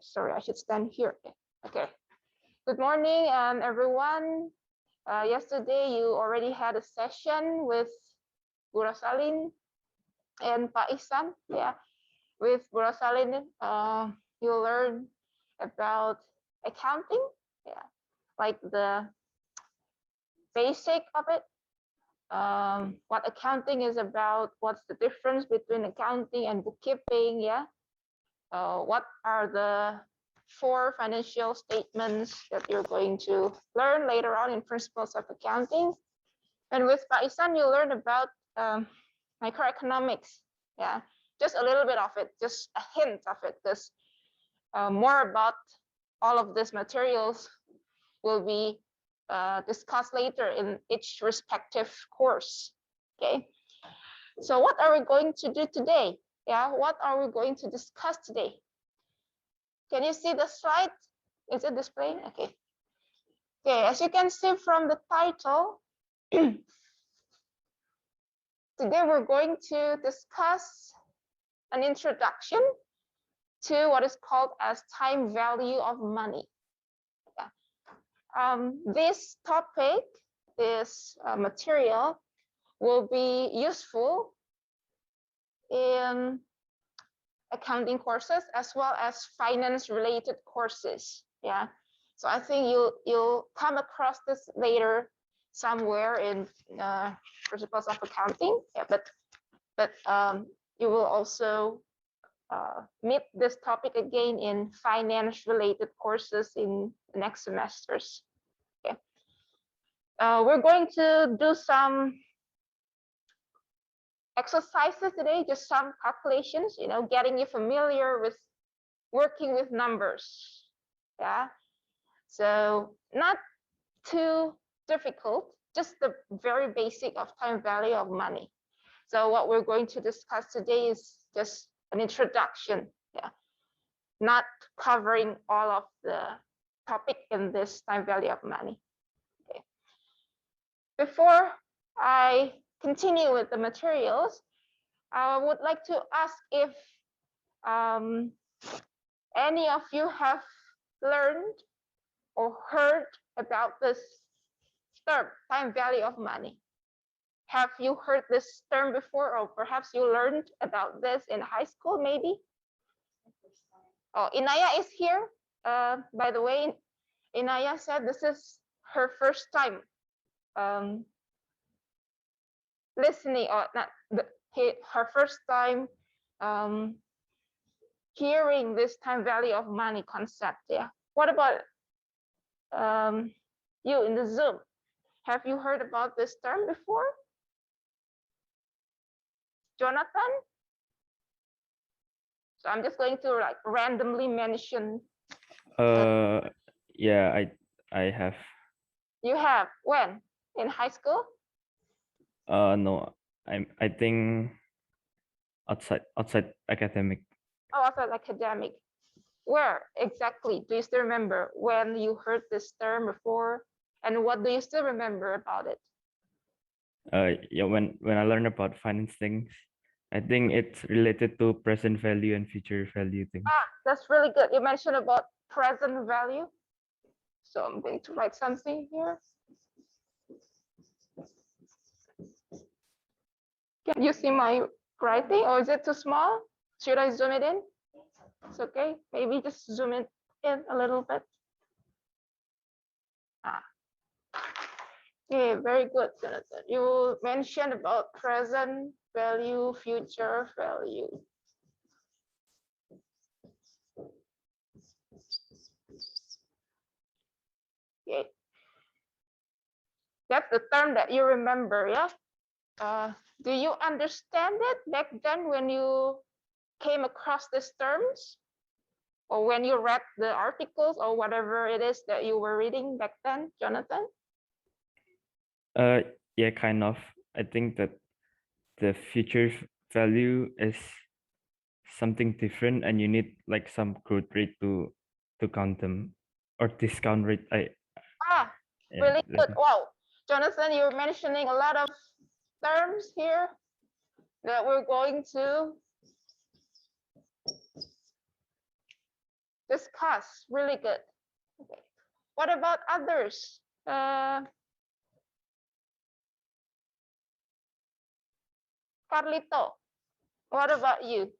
Sorry, I should stand here. Okay. Good morning, everyone. Yesterday, you already had a session with Bu Rosalin and Pak Ihsan. Yeah, with Bu Rosalin, you learn about accounting. Yeah, like the basic of it. What accounting is about, what's the difference between accounting and bookkeeping, yeah. What are the 4 financial statements that you're going to learn later on in principles of accounting. And with Pak Ihsan, you learn about microeconomics, yeah, just a little bit of it, just a hint of it, because more about all of these materials will be discussed later in each respective course. Okay, so what are we going to do today? Yeah, what are we going to discuss today? Can you see the slide? Is it displaying? Okay. Okay, as you can see from the title, today we're going to discuss an introduction to what is called as time value of money. This topic, this material will be useful in accounting courses as well as finance related courses. Yeah, so I think you'll come across this later somewhere in principles of accounting. Yeah, but you will also meet this topic again in finance related courses in the next semesters. Okay, we're going to do some exercises today, just some calculations, getting you familiar with working with numbers. Yeah, so not too difficult, just the very basic of time value of money. So what we're going to discuss today is just an introduction. Yeah, not covering all of the topic in this time value of money. Okay. Before I continue with the materials, I would like to ask if any of you have learned or heard about this term, time value of money. Have you heard this term before, or perhaps you learned about this in high school, maybe? Oh, Inaya is here. By the way, Inaya said this is her first time listening, or not her first time hearing this time value of money concept. Yeah, what about you in the Zoom? Have you heard about this term before? Jonathan? So I'm just going to like randomly mention. Yeah, I have. You have? When? In high school? No, I think outside academic. Oh, outside academic. Where exactly? Do you still remember when you heard this term before? And what do you still remember about it? Yeah, when I learned about finance things, I think it's related to present value and future value things. Ah, that's really good. You mentioned about present value. So I'm going to write something here. Can you see my writing, or is it too small? Should I zoom it in? It's okay. Maybe just zoom it in a little bit. Okay, very good, Jonathan. You mentioned about present value, future value. Okay. That's the term that you remember, yeah? Do you understand it back then when you came across these terms? Or when you read the articles or whatever it is that you were reading back then, Jonathan? Yeah, kind of. I think that the future value is something different, and you need like some growth rate to count them, or discount rate. Really good. Wow, Jonathan, you're mentioning a lot of terms here that we're going to discuss. Really good. Okay. What about others? Carlito, what about you?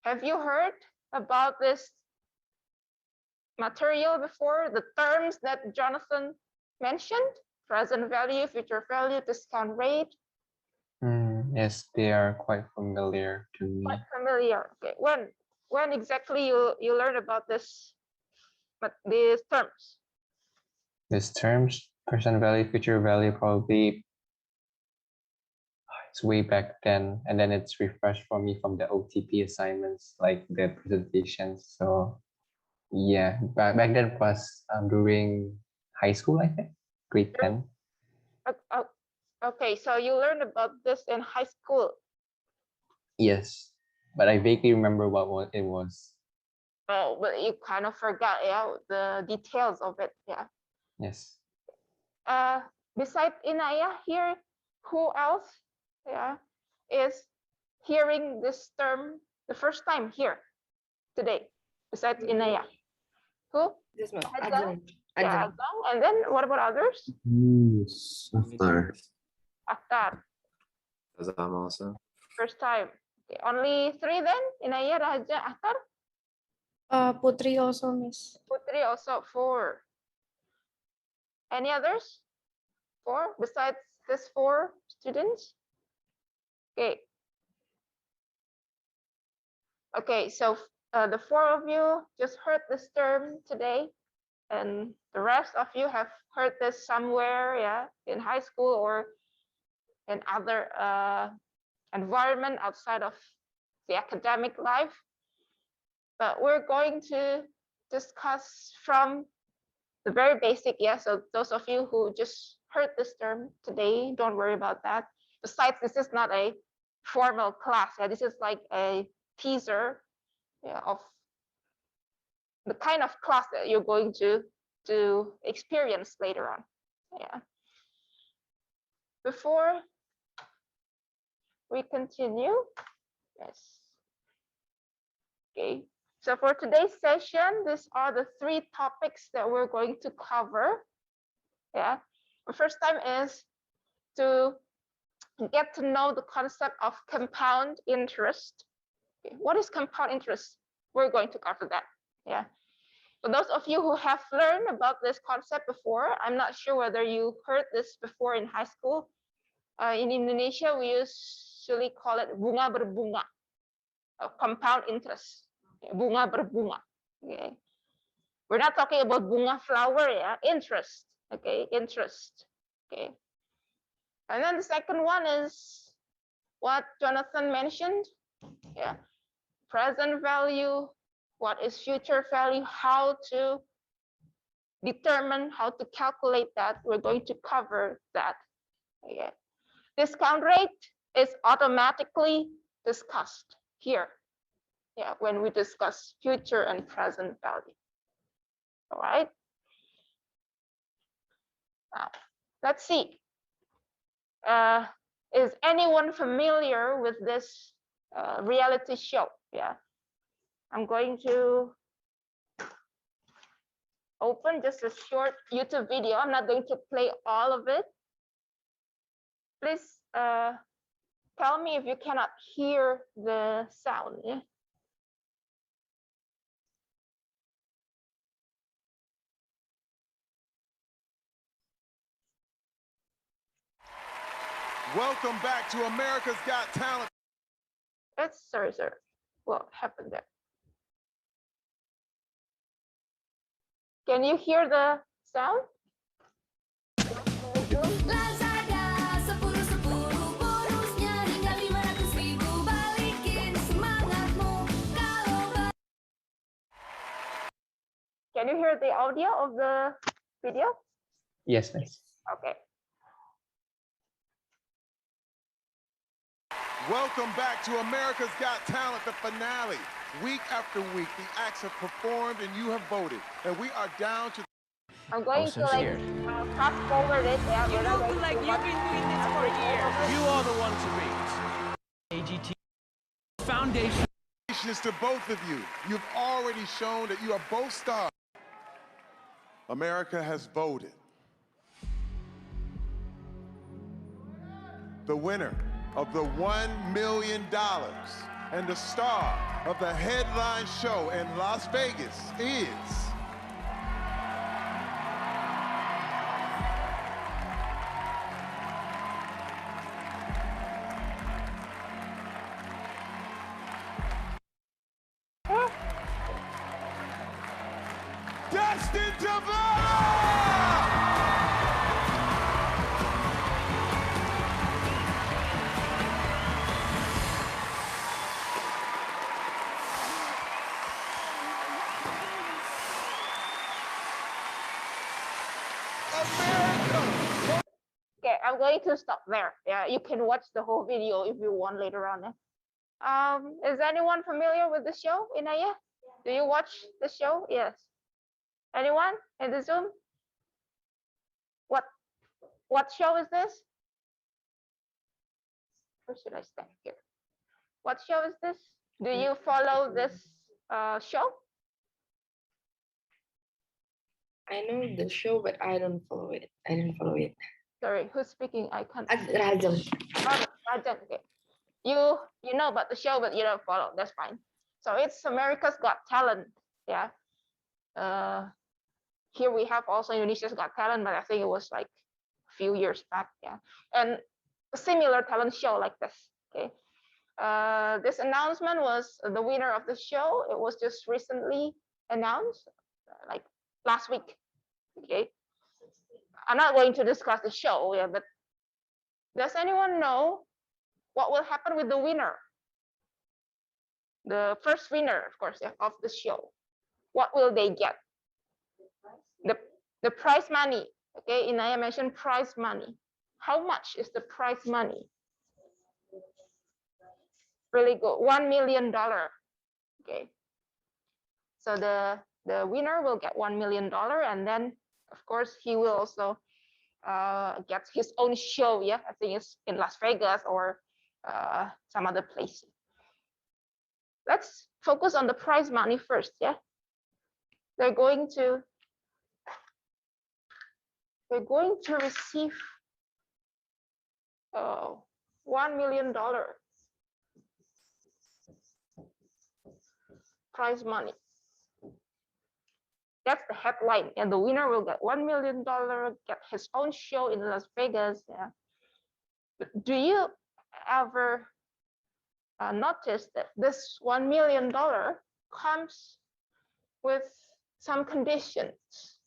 Have you heard about this material before? The terms that Jonathan mentioned? Present value, future value, discount rate. Yes, they are quite familiar to me. Quite familiar. Okay. When exactly you learn about this, but these terms? These terms, present value, future value, probably it's way back then, and then it's refreshed for me from the OTP assignments, like the presentations. So yeah, back then was during high school, I think, grade 10. Okay, so you learned about this in high school. Yes, but I vaguely remember what it was. Oh, but you kind of forgot, yeah, the details of it, yeah. Yes. Besides Inaya here, who else, yeah, is hearing this term the first time here today? Besides Inaya, who? This one, Ajang? Ajang. Yeah, Ajang. And then what about others? After Akhtar, Azam also. first time. Okay, only 3 then? Inaya, Raja, Akhtar. Putri also, Miss. Putri also 4. Any others? 4 besides these 4 students? Okay. Okay, so the 4 of you just heard this term today, and the rest of you have heard this somewhere, yeah, in high school or in other environment outside of the academic life. But we're going to discuss from the very basic, yeah. So those of you who just heard this term today, don't worry about that. Besides, this is not a formal class. Yeah, this is like a teaser, yeah, of the kind of class that you're going to experience later on. Yeah. Before we continue, yes. Okay. So for today's session, these are the 3 topics that we're going to cover. Yeah. The first time is to get to know the concept of compound interest. Okay. What is compound interest? We're going to cover that. Yeah. For those of you who have learned about this concept before, I'm not sure whether you heard this before in high school. In Indonesia, we usually call it bunga berbunga, compound interest. Okay. Bunga berbunga. Okay. We're not talking about bunga flower, yeah, interest. Okay, interest. Okay. And then the second one is what Jonathan mentioned. Yeah. Present value, what is future value, how to determine, how to calculate that. We're going to cover that. Okay. Discount rate is automatically discussed here. Yeah, when we discuss future and present value. All right. Now, let's see. Is anyone familiar with this reality show? Yeah. I'm going to open just a short YouTube video. I'm not going to play all of it. Please tell me if you cannot hear the sound. Yeah? Welcome back to America's Got Talent. Sorry. What happened there? Can you hear the sound? Can you hear the audio of the video? Yes, miss. Okay. Welcome back to America's Got Talent, the finale. Week after week, the acts have performed and you have voted. And we are down to... I'm going to like fast forward it. Yeah, You look like you've been doing this for years. You are the one to beat. AGT Foundation. Is Congratulations to both of you. You've already shown that you are both stars. America has voted. The winner of the $1 million and the star of the headline show in Las Vegas is Destin Tavera! Okay, I'm going to stop there. Yeah, you can watch the whole video if you want later on. Is anyone familiar with the show, Inaya? Do you watch the show? Yes. Anyone in the Zoom? What show is this? Where should I stand here? What show is this? Do you follow this show? I know the show, but I don't follow it. I didn't follow it. Sorry, who's speaking? I can't. Rajan. Oh, Rajan, okay. You know about the show, but you don't follow. That's fine. So it's America's Got Talent. Yeah. Here we have also Indonesia's Got Talent, but I think it was like a few years back. Yeah. And a similar talent show like this. Okay. This announcement was the winner of the show. It was just recently announced, like last week. Okay. I'm not going to discuss the show, yeah, but does anyone know what will happen with the winner? The first winner, of course, yeah, of the show. What will they get? The prize money. Okay, Inaya mentioned prize money. How much is the prize money? Really good, $1 million. Okay. So the winner will get $1 million, and then of course he will also get his own show. Yeah, I think it's in Las Vegas or some other place. Let's focus on the prize money first. Yeah, they're going to receive $1 million prize money. That's the headline, and the winner will get $1 million, get his own show in Las Vegas. Yeah. But do you ever notice that this $1 million comes with some conditions?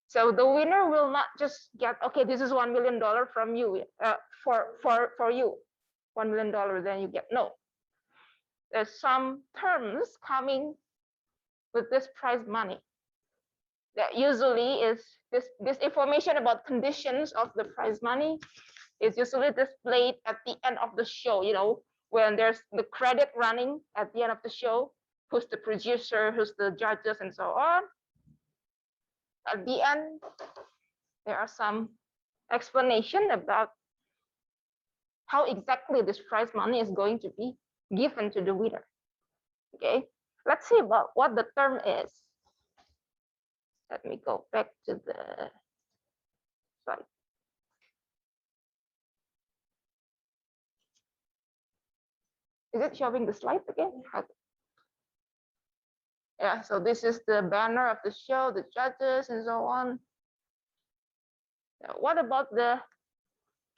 So the winner will not just get, okay, this is $1 million from you, for you, $1 million, then you get, no. There's some terms coming with this prize money. That usually is this information about conditions of the prize money is usually displayed at the end of the show, you know, when there's the credit running at the end of the show, who's the producer, who's the judges, and so on. At the end, there are some explanation about how exactly this prize money is going to be given to the winner. Okay, let's see about what the term is. Let me go back to the slide. Is it showing the slide again? Okay. Yeah, so this is the banner of the show, the judges, and so on. What about the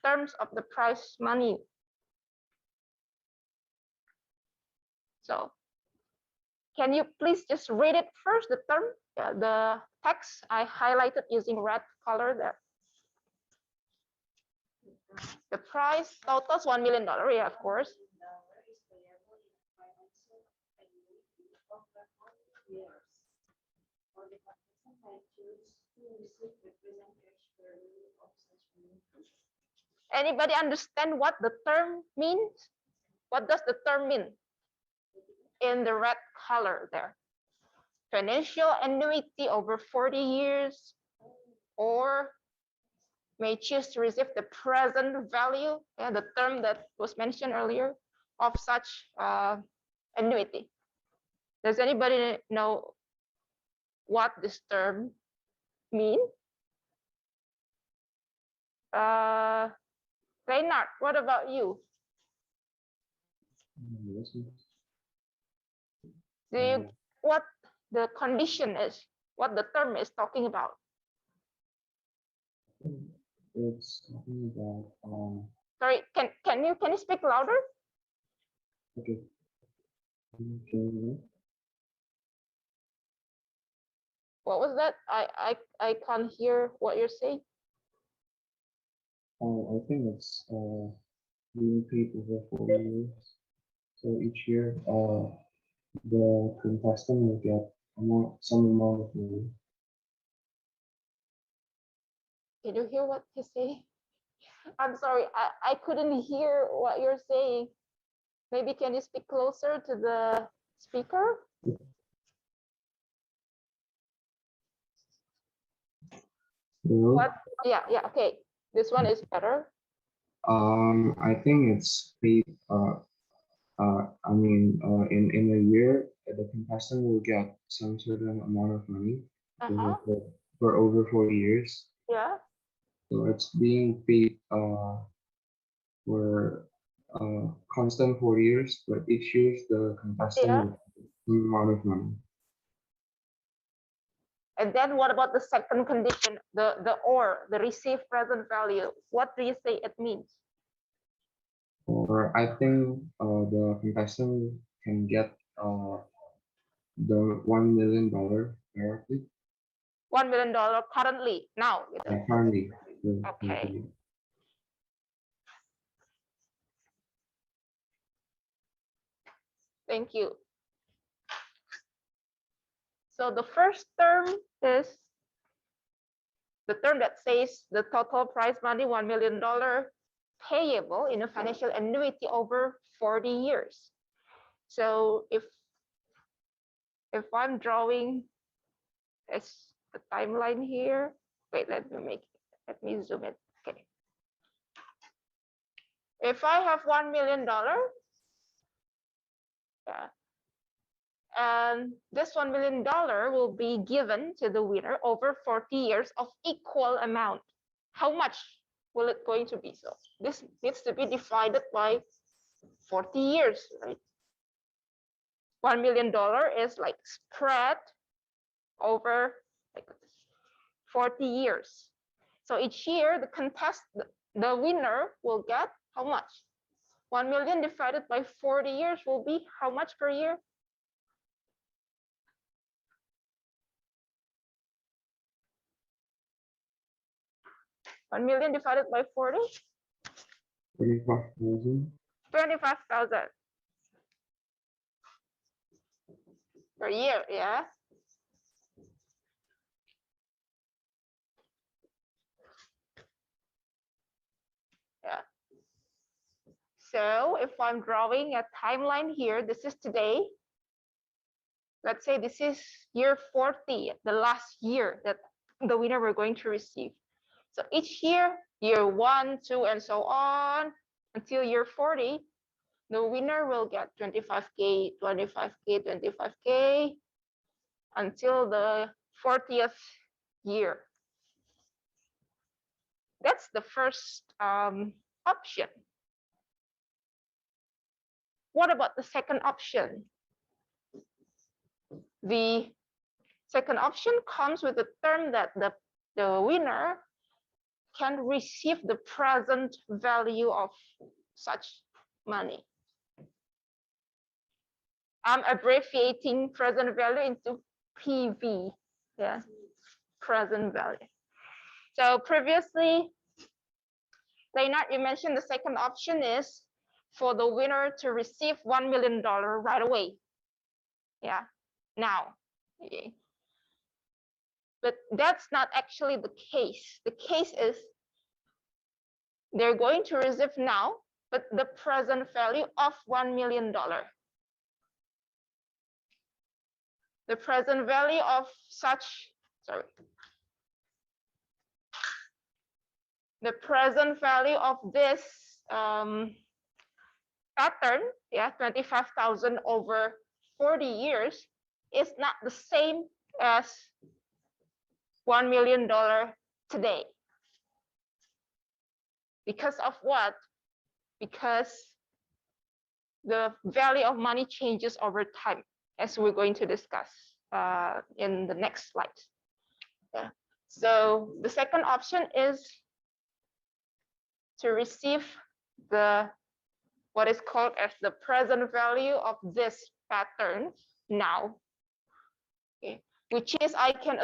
terms of the prize money? So can you please just read it first, the term, the text I highlighted using red color there. The prize totals $1 million, yeah, of course. Anybody understand what the term means? What does the term mean? In the red color there. Financial annuity over 40 years or may choose to receive the present value, the term that was mentioned earlier, of such annuity. Does anybody know what this term mean? Reinhard, what about you? Do you what the condition is? What the term is talking about? It's talking about Sorry, can you speak louder? okay. Okay. What was that? I can't hear what you're saying. I think it's being paid over 4 years. So each year the contestant will get some amount of money. Can you hear what he's saying? I'm sorry, I couldn't hear what you're saying. Maybe can you speak closer to the speaker? Well, What? Yeah, okay. This one is better. I think it's paid in a year the contestant will get some certain amount of money for over 4 years. Yeah. So it's being paid for constant 4 years, but each year the contestant Yeah. will get some amount of money. And then what about the second condition, the received present value? What do you say it means? Or I think the contestant can get the $1 million directly. $1 million currently now. Currently. Okay. Thank you. So the first term is the term that says the total prize money, $1 million, payable in a financial annuity over 40 years. So if I'm drawing as the timeline here, wait, let me zoom it. Okay. If I have $1 million, yeah, and this $1 million will be given to the winner over 40 years of equal amount. How much will it going to be? So this needs to be divided by 40 years, right? $1 million is like spread over like 40 years. So each year the winner will get how much? 1 million divided by 40 years will be how much per year? $1 million divided by 40? 25,000. 25,000 per year, yeah. Yeah. So if I'm drawing a timeline here, this is today. Let's say this is year 40, the last year that the winner we're going to receive. So each year, year 1, 2, and so on, until year 40, the winner will get 25K, 25K, 25K, until the 40th year. That's the first option. What about the second option? The second option comes with the term that the winner can receive the present value of such money. I'm abbreviating present value into PV, yeah, present value. So previously, Leonard, you mentioned the second option is for the winner to receive $1 million right away. Yeah, now. Okay. But that's not actually the case. The case is they're going to receive now, but the present value of $1 million. The present value of such, sorry. the present value of this pattern, yeah, 25,000 over 40 years is not the same as $1 million today. Because of what? Because the value of money changes over time, as we're going to discuss in the next slide. Yeah. So the second option is to receive the what is called as the present value of this pattern now, okay, which is I can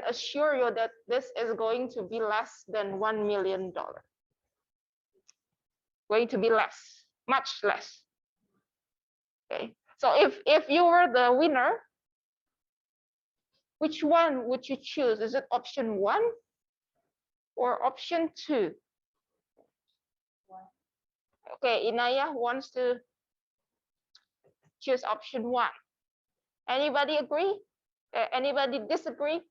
assure you that this is going to be less than $1 million. Going to be less, much less. Okay, so if you were the winner, which one would you choose? Is it option 1 or option 2? Okay, Inaya wants to choose option 1. Anybody agree? Anybody disagree?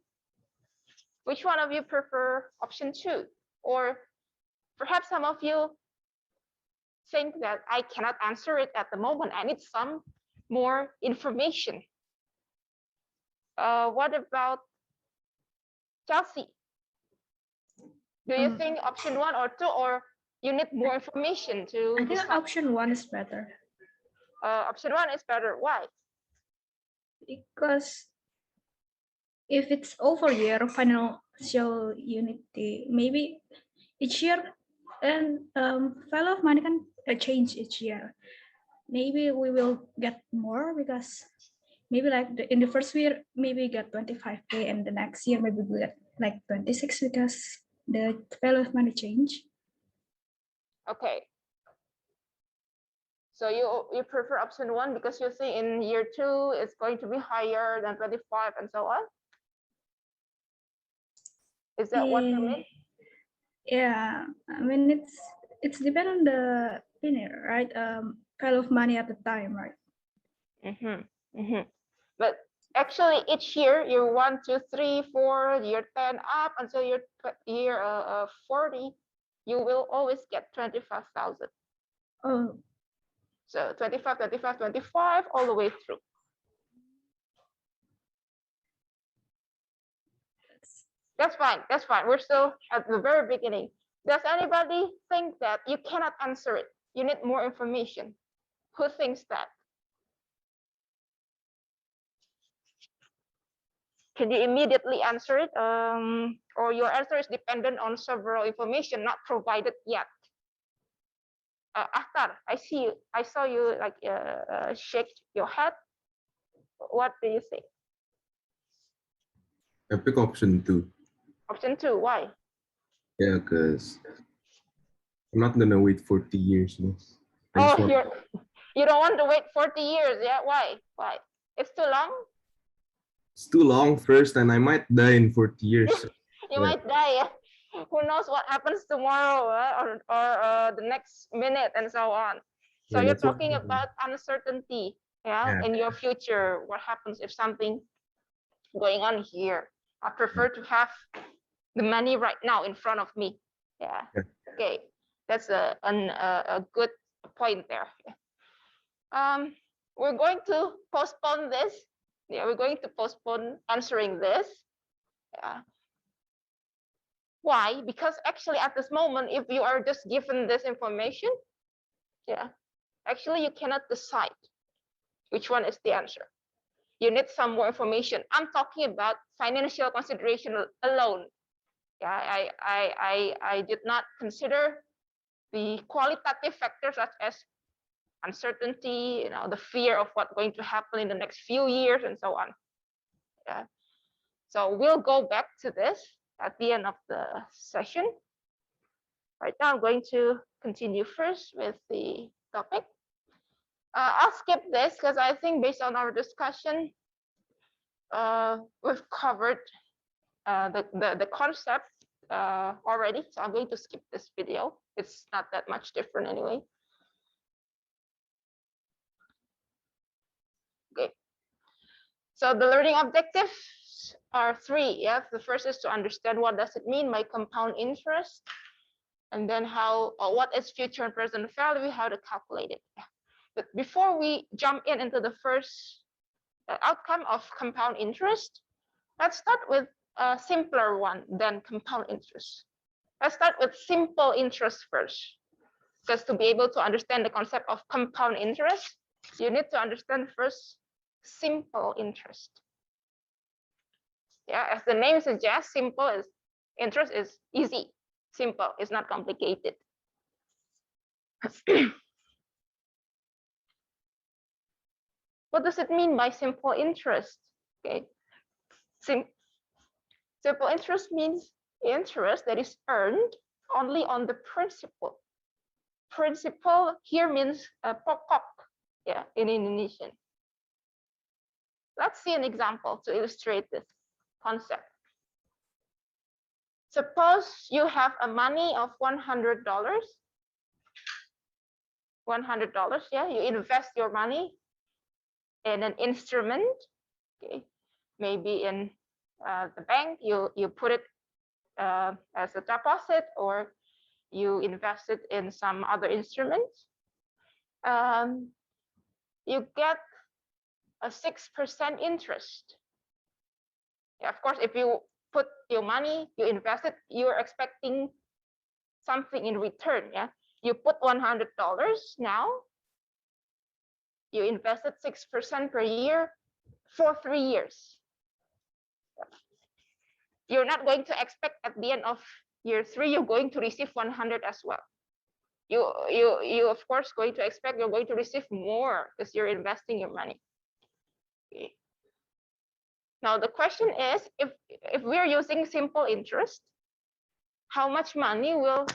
Which one of you prefer option 2? Or perhaps some of you think that I cannot answer it at the moment. I need some more information. What about Chelsea? Do you think option 1 or 2, or you need more information to I think decide? option 1 is better Option 1 is better. Why? because if it's over year financial unity, maybe each year and value of money can change each year. Maybe we will get more because maybe like in the first year maybe get 25K and the next year maybe we get like 26 because the value of money change. Okay. So you prefer option 1 because you think in year 2 it's going to be higher than 25 and so on? Is that what you mean? Yeah, I mean it's depend on the right? Value of money at the time, right? But actually each year, year 1, 2, 3, 4, year 10 up until year 40, you will always get 25,000. Oh, So 25, 25, 25, all the way through. That's fine. That's fine. We're still at the very beginning. Does anybody think that you cannot answer it? You need more information. Who thinks that? Can you immediately answer it? Or your answer is dependent on several information not provided yet? Akhtar, I saw you like shake your head. What do you think? I pick option 2. Option 2, why? Yeah, because I'm not gonna wait 40 years. No? Oh, you don't want to wait 40 years, yeah? Why? Why? It's too long? It's too long first, and I might die in 40 years. You might die. Yeah? Who knows what happens tomorrow or the next minute and so on. So Yeah, you're talking about uncertainty, Yeah. in your future. What happens if something going on here? I prefer to have the money right now in front of me. Yeah. Okay, that's a good point there. We're going to postpone this. Yeah, we're going to postpone answering this. Yeah. Why? Because actually at this moment, if you are just given this information, yeah, actually you cannot decide which one is the answer. You need some more information. I'm talking about financial consideration alone. Yeah, I did not consider the qualitative factors such as uncertainty, the fear of what's going to happen in the next few years and so on. Yeah. So we'll go back to this at the end of the session. Right now, I'm going to continue first with the topic. I'll skip this because I think based on our discussion, we've covered the concept already. So I'm going to skip this video. It's not that much different anyway. Okay. So the learning objectives are three. Yeah, the first is to understand what does it mean by compound interest, and then how or what is future and present value, how to calculate it. But before we jump into the first outcome of compound interest, let's start with a simpler one than compound interest. Let's start with simple interest first. Just to be able to understand the concept of compound interest, you need to understand first simple interest. Yeah, as the name suggests, simple is interest is easy, simple, it's not complicated. What does it mean by simple interest? Okay, simple interest means interest that is earned only on the principal. Principal here means pokok, yeah, in Indonesian. Let's see an example to illustrate this concept. Suppose you have a money of $100. $100, yeah, you invest your money in an instrument, okay, maybe in the bank, you put it as a deposit, or you invest it in some other instruments. You get a 6% interest. Yeah, of course, if you put your money, you invest it, you're expecting something in return. Yeah, you put $100 now, you invested 6% per year for 3 years. You're not going to expect at the end of year 3 you're going to receive 100 as well. You of course going to expect you're going to receive more because you're investing your money. Okay. Now the question is, if we're using simple interest, how much money will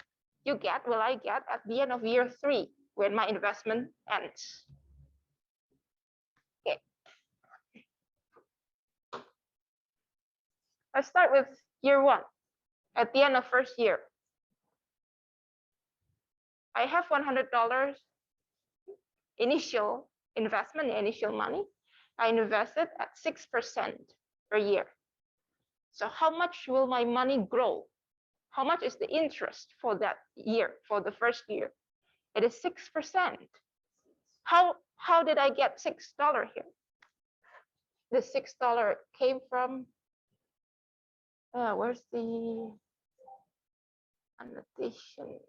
I get at the end of year 3 when my investment ends? Okay. Let's start with year 1. At the end of first year, I have $100 initial investment, initial money. I invested at 6% per year. So how much will my money grow? How much is the interest for that year, for the first year? It is 6%. How did I get $6 here? The $6 came from, where's the annotation?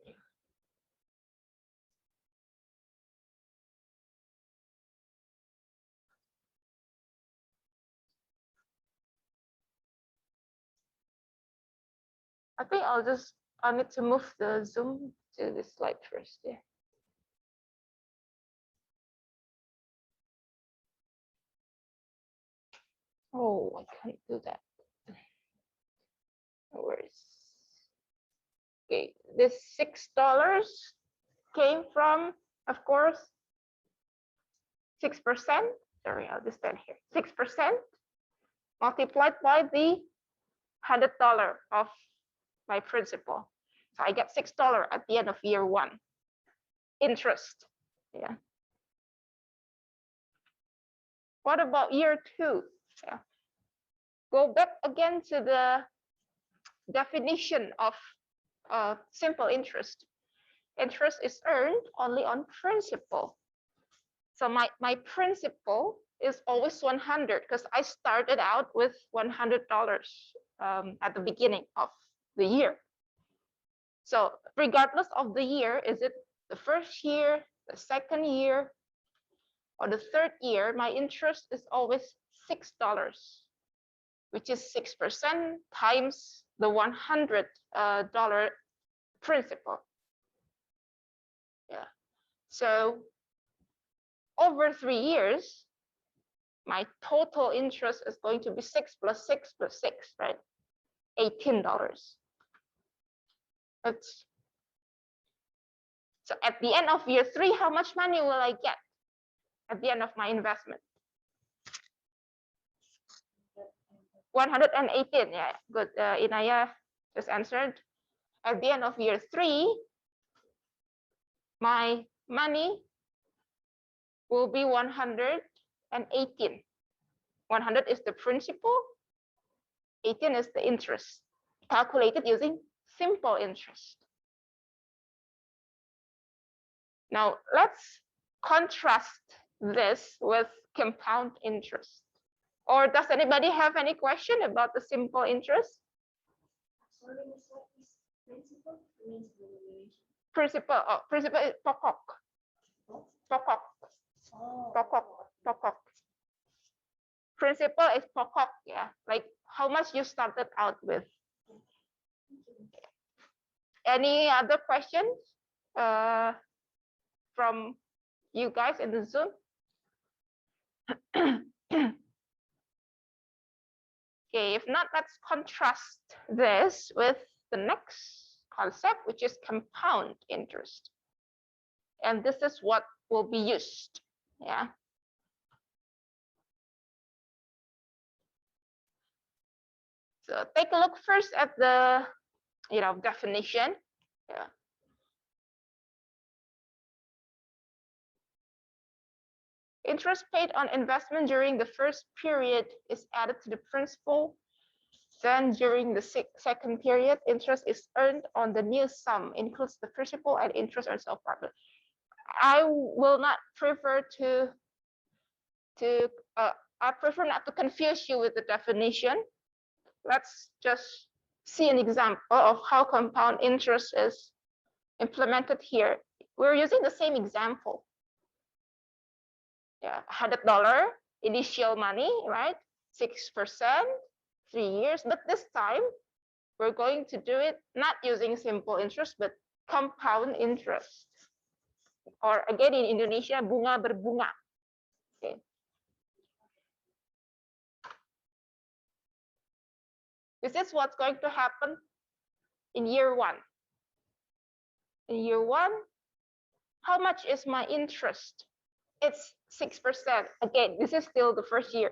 I think I need to move the Zoom to the slide first. Yeah. Oh, I can't do that. No worries. Okay, this $6 came from, of course, 6%. Sorry, I'll just stand here. 6% multiplied by the $100 of my principal. So I get $6 at the end of year 1. Interest. Yeah. What about year 2? Yeah. Go back again to the definition of simple interest. Interest is earned only on principal. So my principal is always 100 because I started out with $100 at the beginning of the year. So regardless of the year, is it the first year, the second year, or the third year, my interest is always $6, which is 6% times the $100 principal. Yeah. So over 3 years, my total interest is going to be 6 plus 6 plus 6, right? $18. So at the end of year 3, how much money will I get at the end of my investment? 118. Yeah, good. Inaya just answered. At the end of year 3, my money will be 118. 100 is the principal. 18 is the interest calculated using simple interest. Now let's contrast this with compound interest. Or does anybody have any question about the simple interest? Principal, principal is pokok. Pokok. Pokok. Pokok. Principal is pokok, yeah, like how much you started out with. Any other questions from you guys in the Zoom? Okay, if not, let's contrast this with the next concept, which is compound interest. And this is what will be used. Yeah. So take a look first at the definition. Yeah. Interest paid on investment during the first period is added to the principal. Then during the second period, interest is earned on the new sum, includes the principal and interest and so forth. I will not prefer I prefer not to confuse you with the definition. Let's just see an example of how compound interest is implemented here. We're using the same example. Yeah, $100 initial money, right? 6%, 3 years. But this time, we're going to do it not using simple interest, but compound interest. Or again, in Indonesia, bunga berbunga. Okay. This is what's going to happen in year 1. In year 1, how much is my interest? It's 6%. Again, this is still the first year.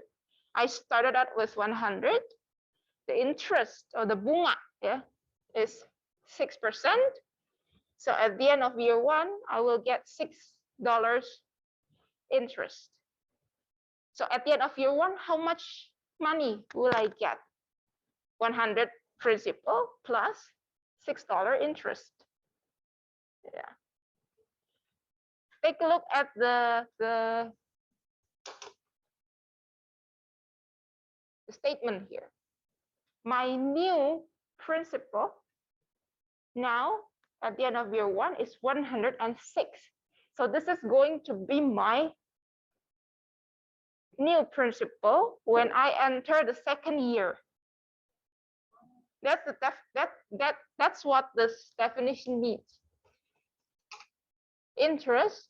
I started out with 100. The interest or the bunga, yeah, is 6%. So at the end of year 1, I will get $6 interest. So at the end of year 1, how much money will I get? 100 principal plus $6 interest. Yeah. Take a look at the statement here. My new principal now at the end of year 1 is 106. So this is going to be my new principal when I enter the second year. That's what this definition means. Interest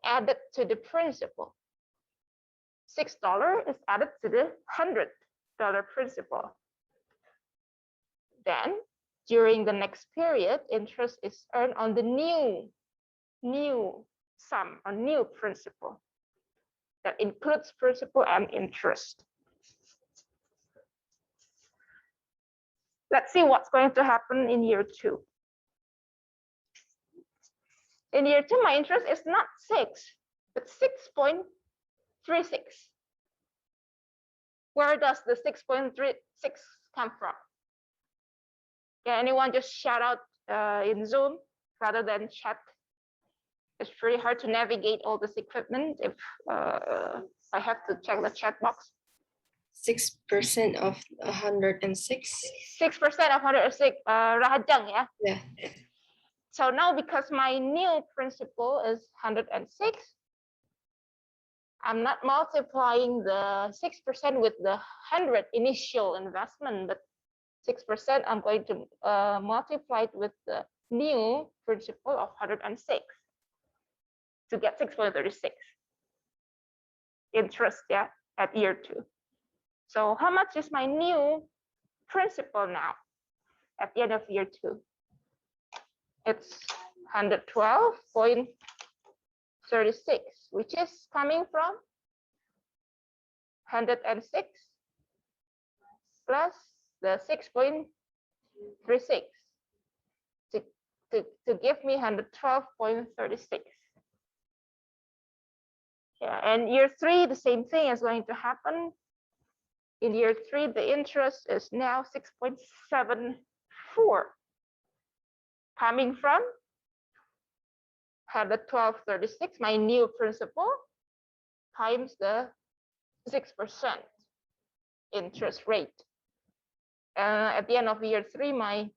added to the principal. $6 is added to the $100 principal. Then during the next period, interest is earned on the new sum, or new principal. That includes principal and interest. Let's see what's going to happen in year 2. In year 2, my interest is not 6, but 6.36. Where does the 6.36 come from? Can anyone just shout out in Zoom rather than chat? It's pretty hard to navigate all this equipment if I have to check the chat box. 6% of 106. 6% of 106, Rahajang, yeah? Yeah. So now because my new principal is 106, I'm not multiplying the 6% with the 100 initial investment, but 6% I'm going to multiply it with the new principal of 106 to get 6.36 interest, yeah, at year 2. So how much is my new principal now at the end of year 2? It's 112.36, which is coming from 106 plus the 6.36 to give me 112.36. Yeah, and year 3, the same thing is going to happen. In year 3, the interest is now 6.74, coming from 112.36, my new principal, times the 6% interest rate. At the end of year 3, my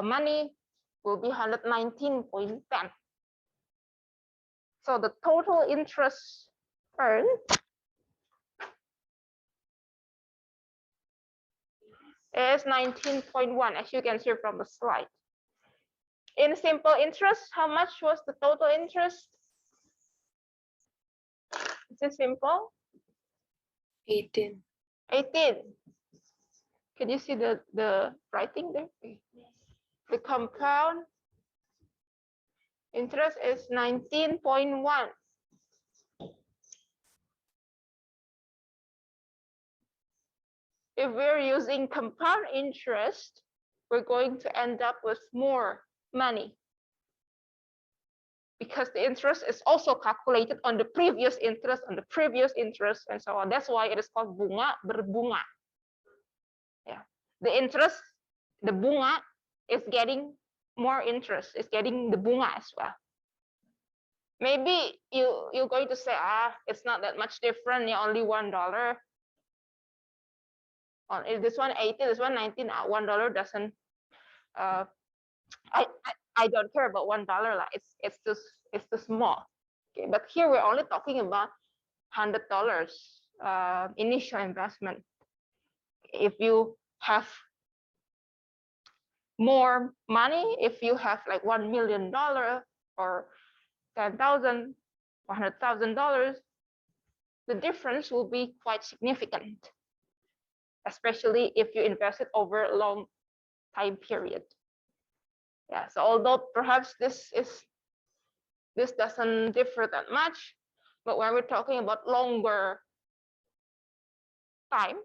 money will be 119.10. So the total interest earned is 19.1, as you can see from the slide. In simple interest, how much was the total interest? Is it simple? 18. 18. Can you see the writing there? The compound interest is 19.1. If we're using compound interest, we're going to end up with more money, because the interest is also calculated on the previous interest, and so on. That's why it is called bunga berbunga. Yeah, the interest, the bunga is getting more interest, is getting the bunga as well. Maybe you're going to say, it's not that much different, only $1. This one 80, this one 19. $1 doesn't. I don't care about $1. Like it's too small. Okay, but here we're only talking about $100 initial investment. If you have more money, if you have like $1 million or $10,000, $100,000, the difference will be quite significant, especially if you invest it over a long time period. Yeah, so although perhaps this doesn't differ that much, but when we're talking about longer time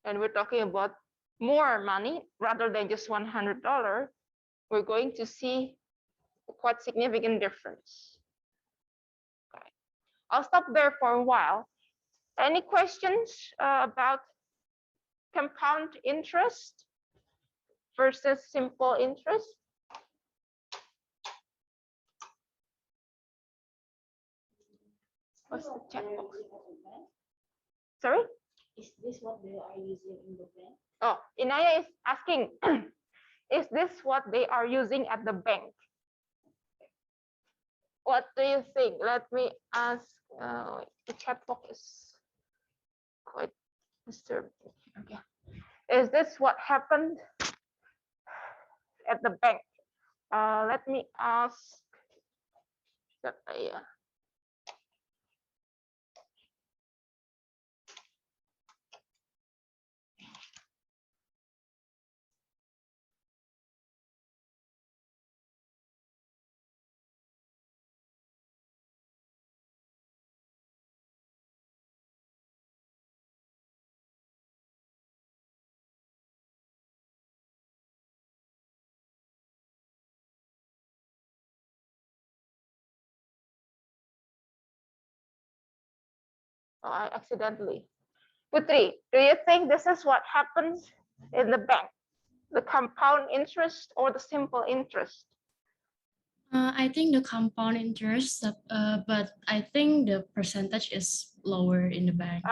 and we're talking about more money rather than just $100, we're going to see a quite significant difference. Okay. I'll stop there for a while. Any questions about compound interest versus simple interest? What's the chat box? Sorry? Is this what they are using in the bank? Oh, Inaya is asking, is this what they are using at the bank? What do you think? Let me ask. The chat box is quite disturbing. Okay. Is this what happened at the bank? Let me ask. I accidentally. Putri, do you think this is what happens in the bank? The compound interest or the simple interest? I think the compound interest, but I think the percentage is lower in the bank.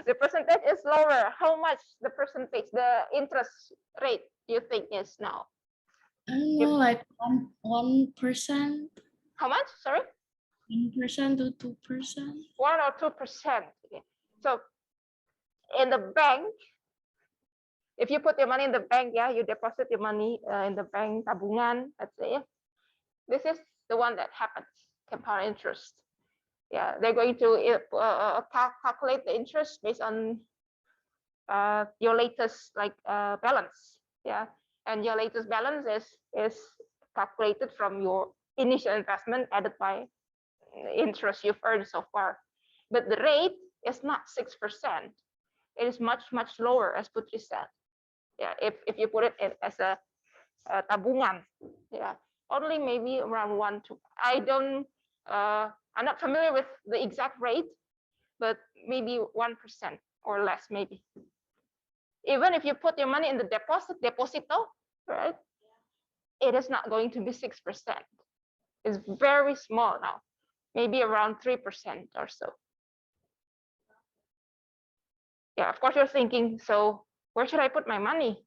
The percentage is lower. How much the percentage, the interest rate do you think is now? I don't know, like 1%. How much? Sorry? 1% to 2%. 1 or 2%. Okay. So in the bank, if you put your money in the bank, yeah, you deposit your money in the bank, tabungan, let's say. This is the one that happens, compound interest. Yeah, they're going to calculate the interest based on your latest balance. Yeah, and your latest balance is calculated from your initial investment added by interest you've earned so far. But the rate is not 6%. It is much lower, as Putri said. Yeah, if you put it as a tabungan, yeah, only maybe around 1 to. I'm not familiar with the exact rate, but maybe 1% or less, maybe. Even if you put your money in the deposito, right? It is not going to be 6%. It's very small now, maybe around 3% or so. Yeah, of course you're thinking, so where should I put my money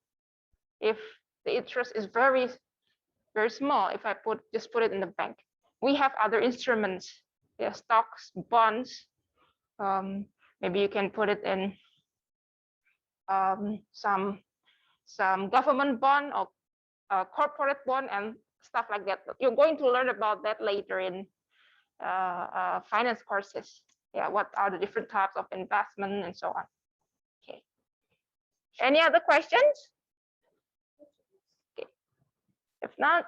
if the interest is very, very small? If I just put it in the bank, we have other instruments, yeah, stocks, bonds. Maybe you can put it in some government bond or corporate bond and stuff like that. You're going to learn about that later in finance courses. Yeah, what are the different types of investment and so on. Okay. Any other questions? Okay. If not,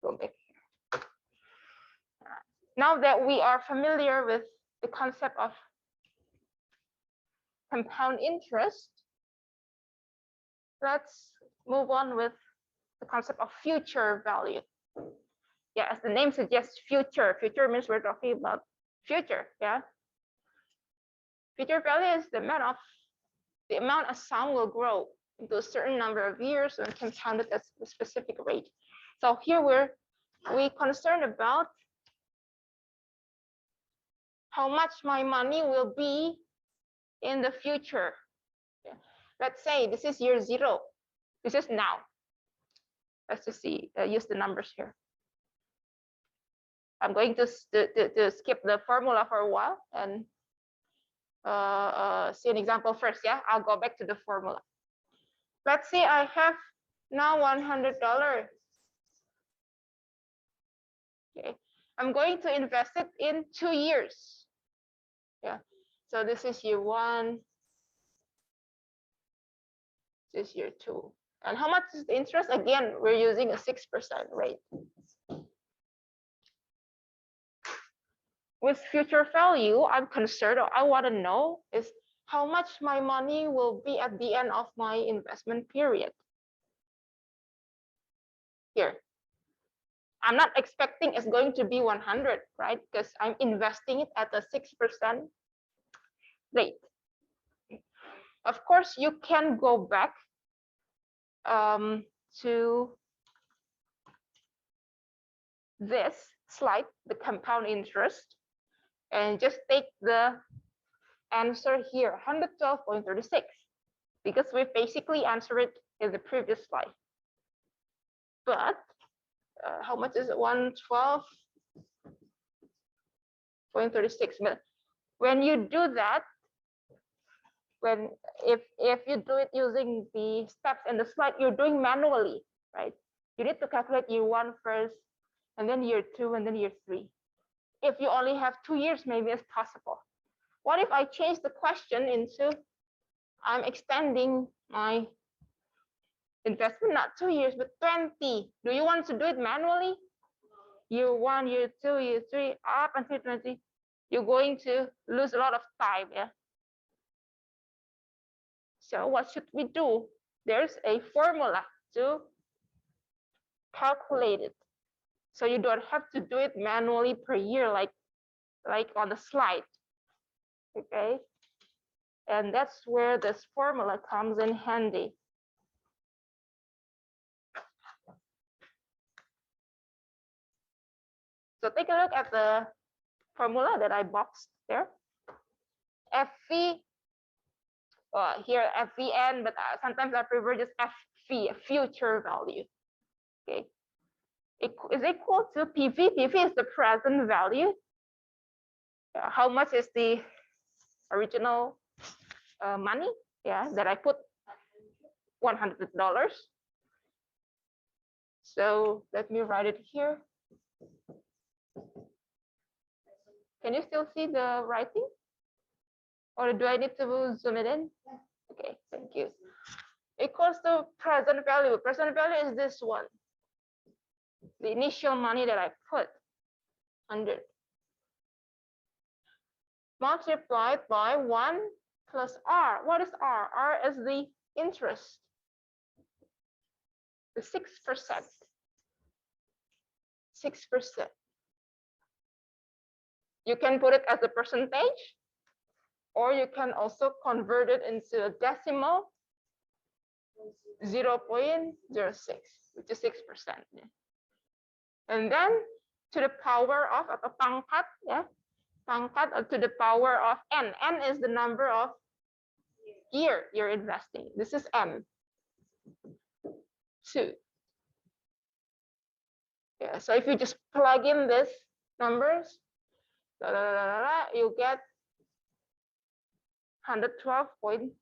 go back here. Now that we are familiar with the concept of compound interest, let's move on with the concept of future value. Yeah, as the name suggests, future. Future means we're talking about future. Yeah. Future value is the amount a sum will grow into a certain number of years and compounded at a specific rate. So here we concerned about how much my money will be in the future. Yeah. Let's say this is year 0. This is now. Let's just see, use the numbers here. I'm going to skip the formula for a while and see an example first. Yeah, I'll go back to the formula. Let's say I have now $100. Okay, I'm going to invest it in 2 years. Yeah, so this is year 1. This is year 2. And how much is the interest? Again, we're using a 6% rate. With future value, I'm concerned, or I want to know is how much my money will be at the end of my investment period. Here, I'm not expecting it's going to be 100, right? Because I'm investing it at a 6% rate. Of course, you can go back to this slide, the compound interest, and just take the answer here, 112.36, because we basically answered it in the previous slide. But how much is it? 112.36. But when you do that, if you do it using the steps in the slide, you're doing manually, right? You need to calculate year 1 first, and then year 2, and then year 3. If you only have 2 years, maybe it's possible. What if I change the question into I'm extending my investment not 2 years, but 20? Do you want to do it manually? Year 1, year 2, year 3, up until 20. You're going to lose a lot of time. Yeah. So what should we do? There's a formula to calculate it. So you don't have to do it manually per year like on the slide. Okay. And that's where this formula comes in handy. So take a look at the formula that I boxed there. FV, here FVN, but sometimes I prefer just FV, future value. Okay, it is equal to PV. PV is the present value. How much is the original money? Yeah, that I put $100. So let me write it here. Can you still see the writing? Or do I need to zoom it in? Okay, thank you. Equals to present value. Present value is this one. The initial money that I put, 100. Multiplied by 1 plus R. What is R? R is the interest. The 6%. 6%. You can put it as a percentage, or you can also convert it into a decimal, 0.06, which is 6%. And then to the power of, atau pangkat, ya, pangkat to the power of n. N is the number of year you're investing. This is n. 2. Yeah, so if you just plug in these numbers, you get 112.36.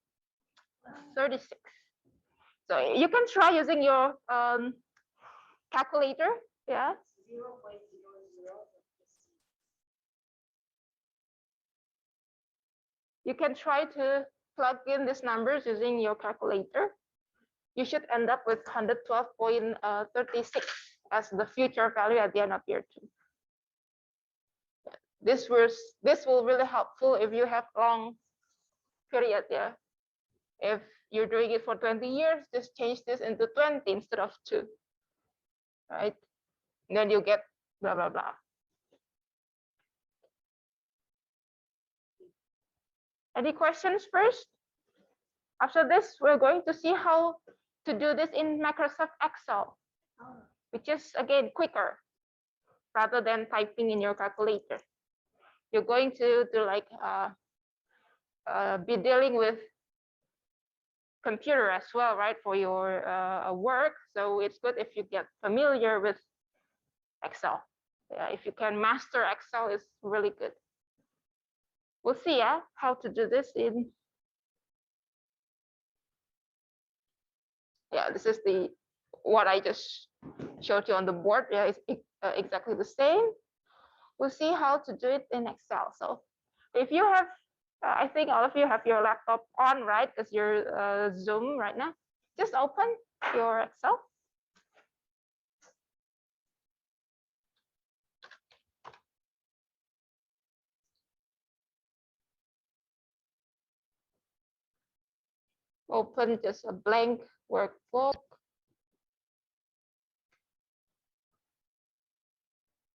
So you can try using your calculator. Yeah. You can try to plug in these numbers using your calculator. You should end up with 112.36 as the future value at the end of year 2. This will really helpful if you have long period. Yeah. If you're doing it for 20 years, just change this into 20 instead of 2. Right? And then you get blah blah blah. Any questions first? After this, we're going to see how to do this in Microsoft Excel, which is again quicker rather than typing in your calculator. You're going to like be dealing with computer as well, right, for your work. So it's good if you get familiar with Excel. Yeah, if you can master Excel, it's really good. We'll see how to do this in. Yeah, this is what I just showed you on the board. Yeah, it's exactly the same. We'll see how to do it in Excel. So if you have, I think all of you have your laptop on, right? Because you're Zoom right now. Just open your Excel. Open just a blank workbook.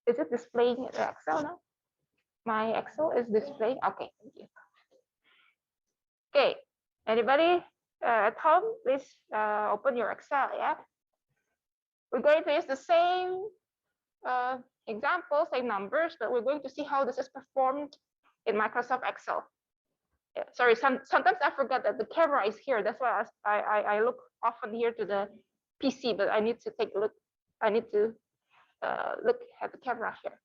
Is it displaying the Excel now? My Excel is displaying. Okay, thank you. Okay, anybody at home, please open your Excel. Yeah, we're going to use the same example, same numbers, but we're going to see how this is performed in Microsoft Excel. Yeah, sorry, sometimes I forget that the camera is here. That's why I look often here to the PC, but I need to take a look. I need to look at the camera here.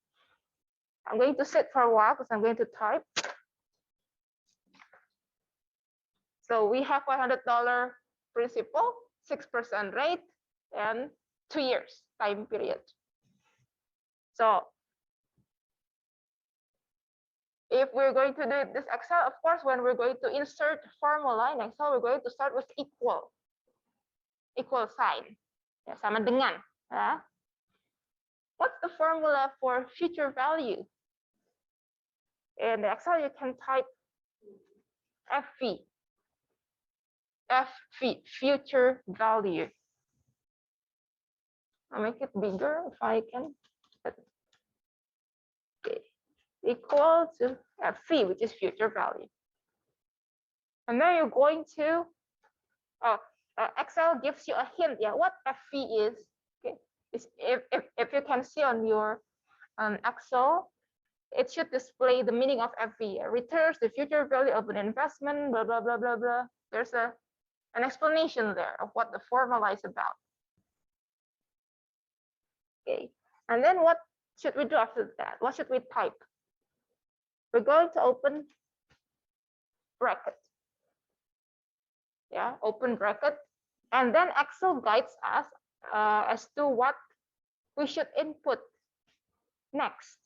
I'm going to sit for a while because I'm going to type. So we have $100 principal, 6% rate, and 2 years time period. So if we're going to do this Excel, of course, when we're going to insert formula in Excel, we're going to start with equal sign. Ya, sama dengan. Ya. What's the formula for future value? In the Excel, you can type FV, future value. I'll make it bigger if I can. Okay. Equal to FV, which is future value. And then you're going to, Excel gives you a hint, what FV is. Okay. If you can see on your Excel, it should display the meaning of FV. Returns the future value of an investment, blah, blah, blah, blah, blah. There's an explanation there of what the formula is about. Okay, and then what should we do after that? What should we type? We're going to open bracket. Yeah, open bracket. And then Excel guides us as to what we should input next.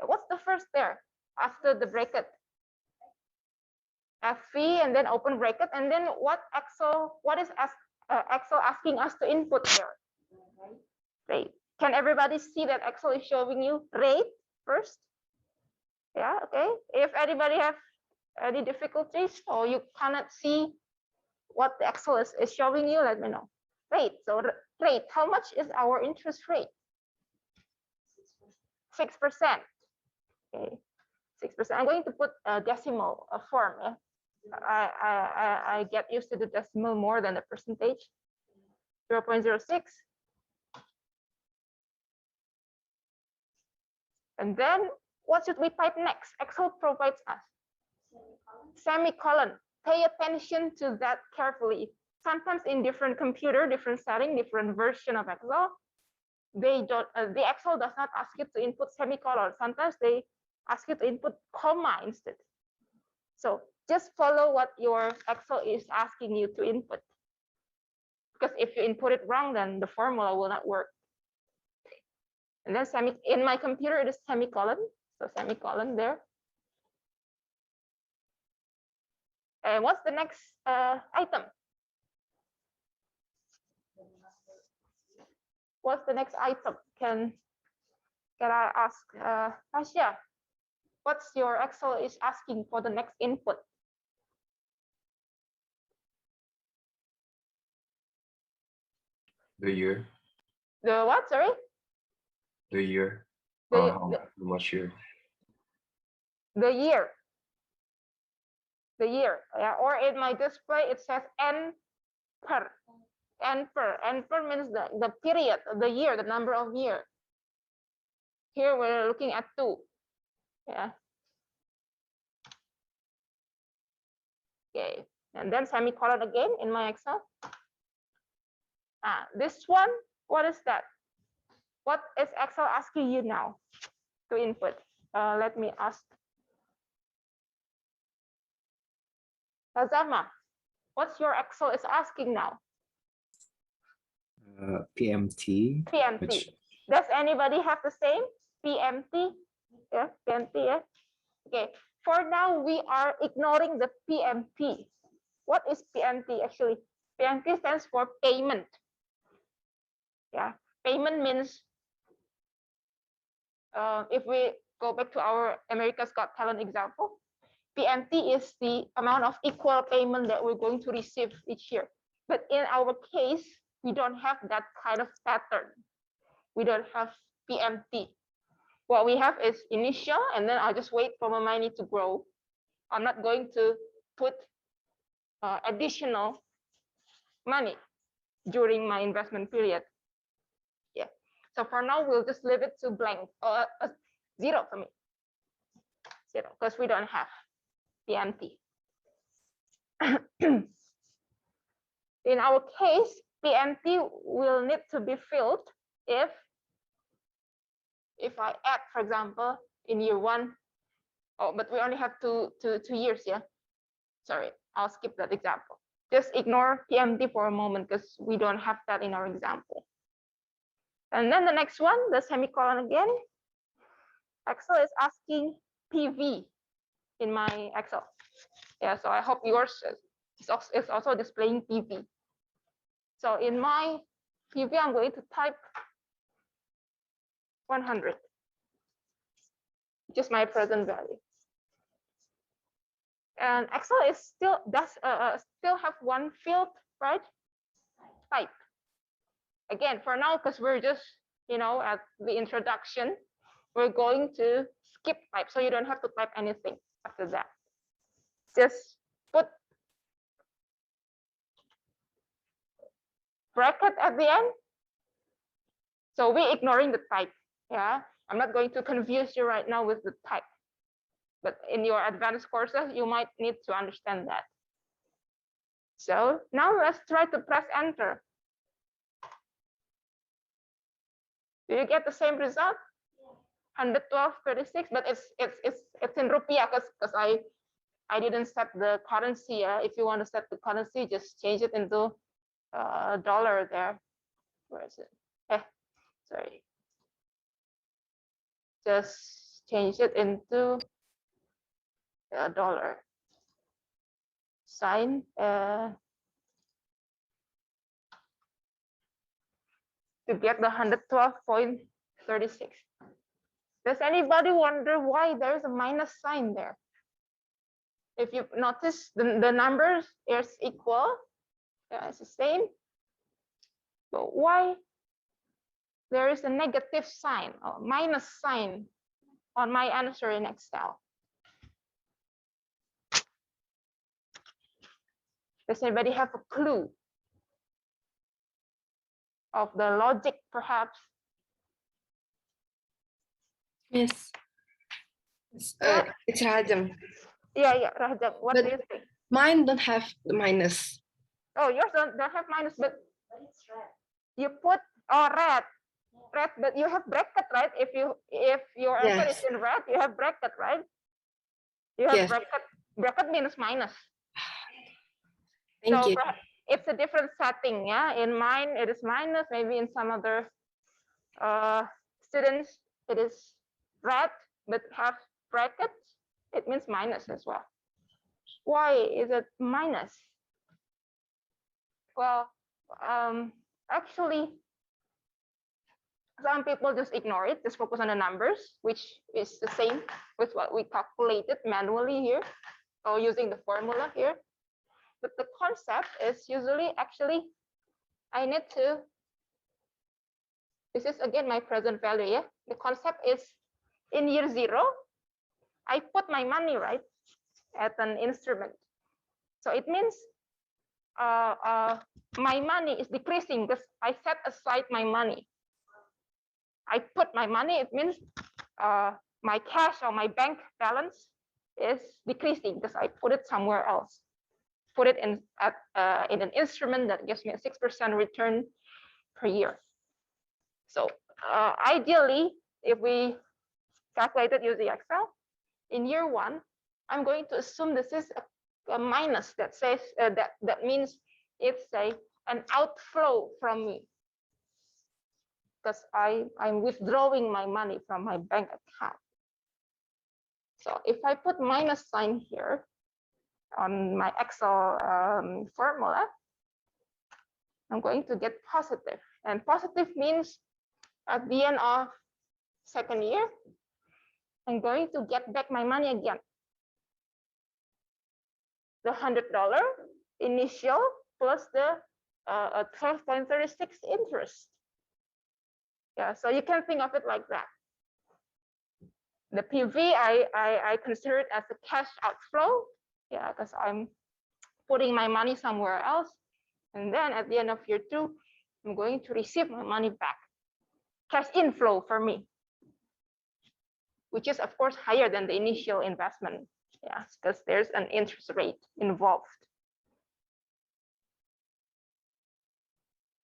What's the first there after the bracket? FV and then open bracket. And then what is Excel asking us to input there? Rate. Can everybody see that Excel is showing you rate first? Yeah, okay. If anybody have any difficulties or you cannot see what the Excel is showing you, let me know. Rate. So rate, how much is our interest rate? 6%. Okay, 6%. I'm going to put a decimal form. I get used to the decimal more than the percentage. 0.06. And then what should we type next? Excel provides us semicolon. Pay attention to that carefully. Sometimes in different computer, different setting, different version of Excel, they don't. The Excel does not ask you to input semicolon. Sometimes they ask you to input comma instead. So just follow what your Excel is asking you to input. Because if you input it wrong, then the formula will not work. And then in my computer, it is semicolon. So semicolon there. And what's the next item? What's the next item? Can I ask Asia? What's your Excel is asking for the next input? The year. The what? Sorry. The year. How much year? The year. The year. Yeah. Or in my display, it says N per. N per means the period, the year, the number of year. Here we're looking at 2. Yeah. Okay. And then semicolon again in my Excel. This one, what is that? What is Excel asking you now to input? Let me ask. Azama, what's your Excel is asking now? PMT. PMT. Does anybody have the same? PMT? Yeah, PMT, yeah. Okay, for now, we are ignoring the PMT. What is PMT actually? PMT stands for payment. Yeah, payment means, if we go back to our America's Got Talent example, PMT is the amount of equal payment that we're going to receive each year. But in our case, we don't have that kind of pattern. We don't have PMT. What we have is initial, and then I'll just wait for my money to grow. I'm not going to put additional money during my investment period. Yeah. So for now, we'll just leave it to blank or 0 for me. 0, because we don't have PMT. In our case, PMT will need to be filled if I add, for example, in year 1. Oh, but we only have two years, yeah. Sorry, I'll skip that example. Just ignore PMT for a moment because we don't have that in our example. And then the next one, the semicolon again. Excel is asking PV in my Excel. Yeah, so I hope yours is also displaying PV. So in my PV, I'm going to type 100, which is my present value. And Excel is still have one field, right? Type. Again, for now, because we're just at the introduction, we're going to skip type, so you don't have to type anything after that. Just put bracket at the end. So we're ignoring the type. Yeah, I'm not going to confuse you right now with the type. But in your advanced courses, you might need to understand that. So now let's try to press enter. Do you get the same result? 112.36, but it's in rupiah because I didn't set the currency. If you want to set the currency, just change it into dollar there. Where is it? Sorry. Just change it into dollar sign. To get the 112.36. Does anybody wonder why there's a minus sign there? If you notice the numbers is equal, yeah, it's the same. But why there is a negative sign or minus sign on my answer in Excel. Does anybody have a clue of the logic, perhaps? Yes. It's Rajam. Yeah, Rajam. What But do you think? mine don't have the minus. Oh, yours don't have minus, but you put red, but you have bracket, right? If your answer is Yes. in red, you have bracket, right? You have Yes. bracket means minus. Thank So you. it's a different setting, yeah. In mine, it is minus. Maybe in some other students, it is red, but have brackets. It means minus as well. Why is it minus? Well, actually, some people just ignore it, just focus on the numbers, which is the same with what we calculated manually here, or using the formula here. But the concept is usually actually, I need to, this is again my present value, yeah? The concept is in year 0, I put my money, right, at an instrument. So it means my money is decreasing because I set aside my money. I put my money, it means my cash or my bank balance is decreasing because I put it somewhere else. Put it in an instrument that gives me a 6% return per year. So ideally, if we calculate it using Excel, in year 1, I'm going to assume this is a minus that says that means it's an outflow from me because I'm withdrawing my money from my bank account. So if I put minus sign here on my Excel formula, I'm going to get positive. And positive means at the end of 2nd year, I'm going to get back my money again. The $100 initial plus the 12.36 interest. Yeah, so you can think of it like that. The PV, I consider it as a cash outflow, yeah, because I'm putting my money somewhere else. And then at the end of year 2, I'm going to receive my money back. Cash inflow for me, which is of course higher than the initial investment, yeah, because there's an interest rate involved.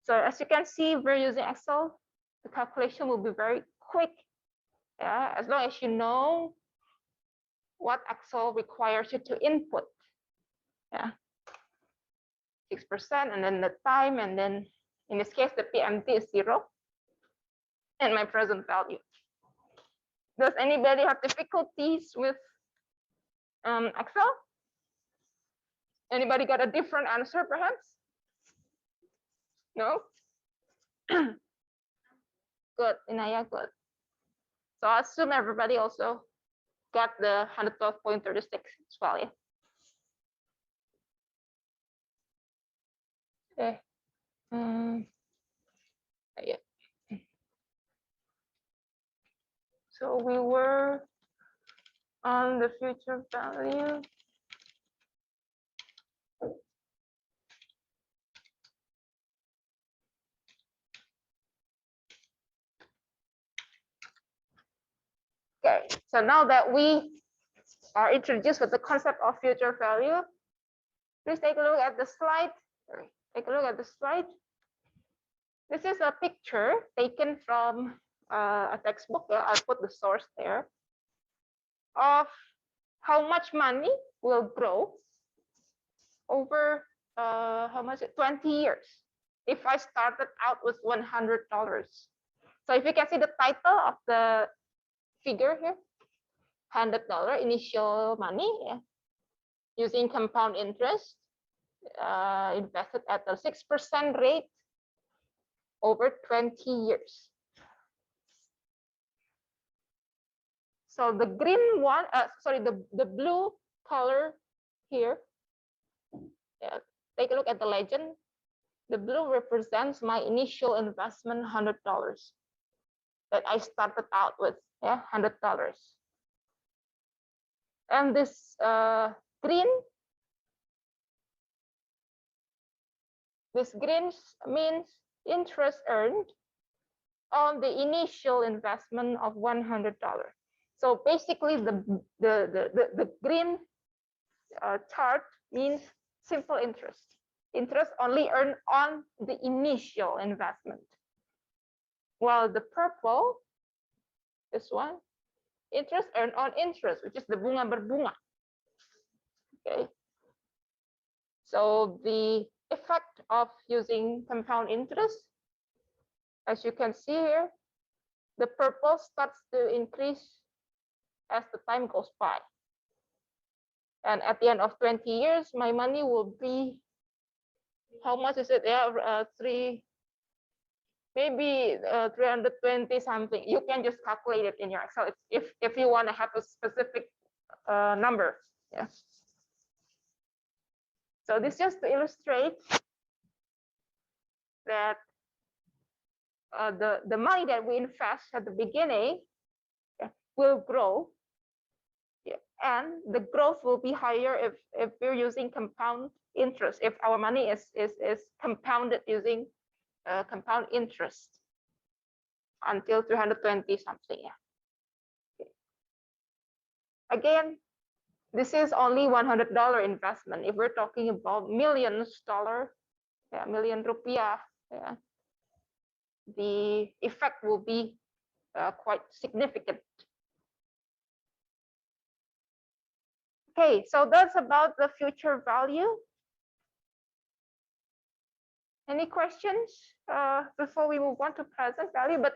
So as you can see, we're using Excel. The calculation will be very quick, yeah, as long as you know what Excel requires you to input. Yeah, 6%, and then the time, and then in this case, the PMT is 0, and my present value. Does anybody have difficulties with Excel? Anybody got a different answer, perhaps? No? Good, Inaya, good. So I assume everybody also got the 112.36 as well, yeah? Okay. Yeah. So we were on the future value. Okay, so now that we are introduced with the concept of future value, please take a look at the slide. Take a look at the slide. This is a picture taken from a textbook. I'll put the source there, of how much money will grow over how much? 20 years. If I started out with $100. So if you can see the title of the figure here, $100 initial money, yeah, using compound interest, invested at a 6% rate over 20 years. So the green one, sorry, the blue color here, yeah, take a look at the legend. The blue represents my initial investment, $100 that I started out with, yeah, $100. And this green means interest earned on the initial investment of $100. So basically, the green chart means simple interest. Interest only earned on the initial investment. While the purple, this one, interest earned on interest, which is the bunga berbunga. Okay. So the effect of using compound interest, as you can see here, the purple starts to increase as the time goes by. And at the end of 20 years, my money will be, how much is it? Yeah, maybe 320 something. You can just calculate it in your Excel if you want to have a specific number. Yeah. So this just to illustrate that the money that we invest at the beginning will grow, and the growth will be higher if we're using compound interest. If our money is compounded using compound interest until 320 something. Yeah. Okay. Again, this is only $100 investment. If we're talking about millions dollar, yeah, million rupiah, yeah, the effect will be quite significant. Okay, so that's about the future value. Any questions before we move on to present value? But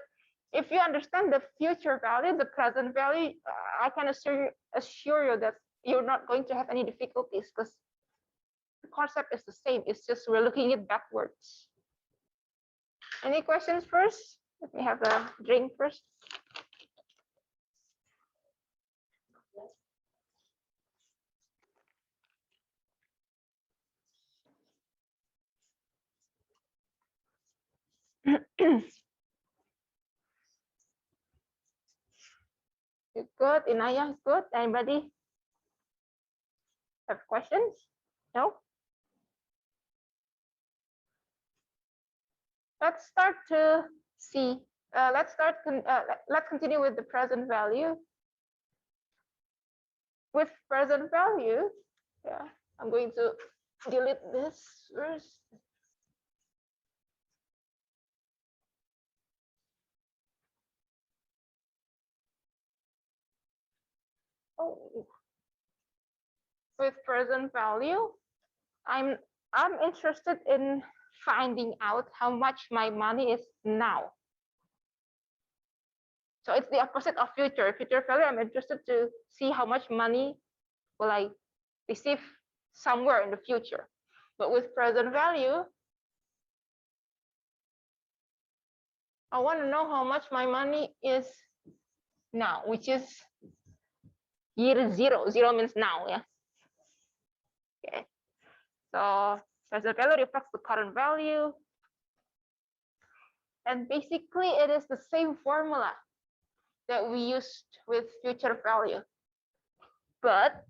if you understand the future value, the present value, I can assure you that you're not going to have any difficulties because the concept is the same. It's just we're looking it backwards. Any questions first? Let me have a drink first. You good? Inaya is good? Anybody have questions? No? Let's start to see. Let's continue with the present value. With present value, yeah, I'm going to delete this first. Oh. With present value, I'm interested in finding out how much my money is now. So it's the opposite of future. Future value, I'm interested to see how much money will I receive somewhere in the future. But with present value, I want to know how much my money is now, which is year zero. Zero means now, yeah. Okay. So present value reflects the current value. And basically, it is the same formula that we used with future value. But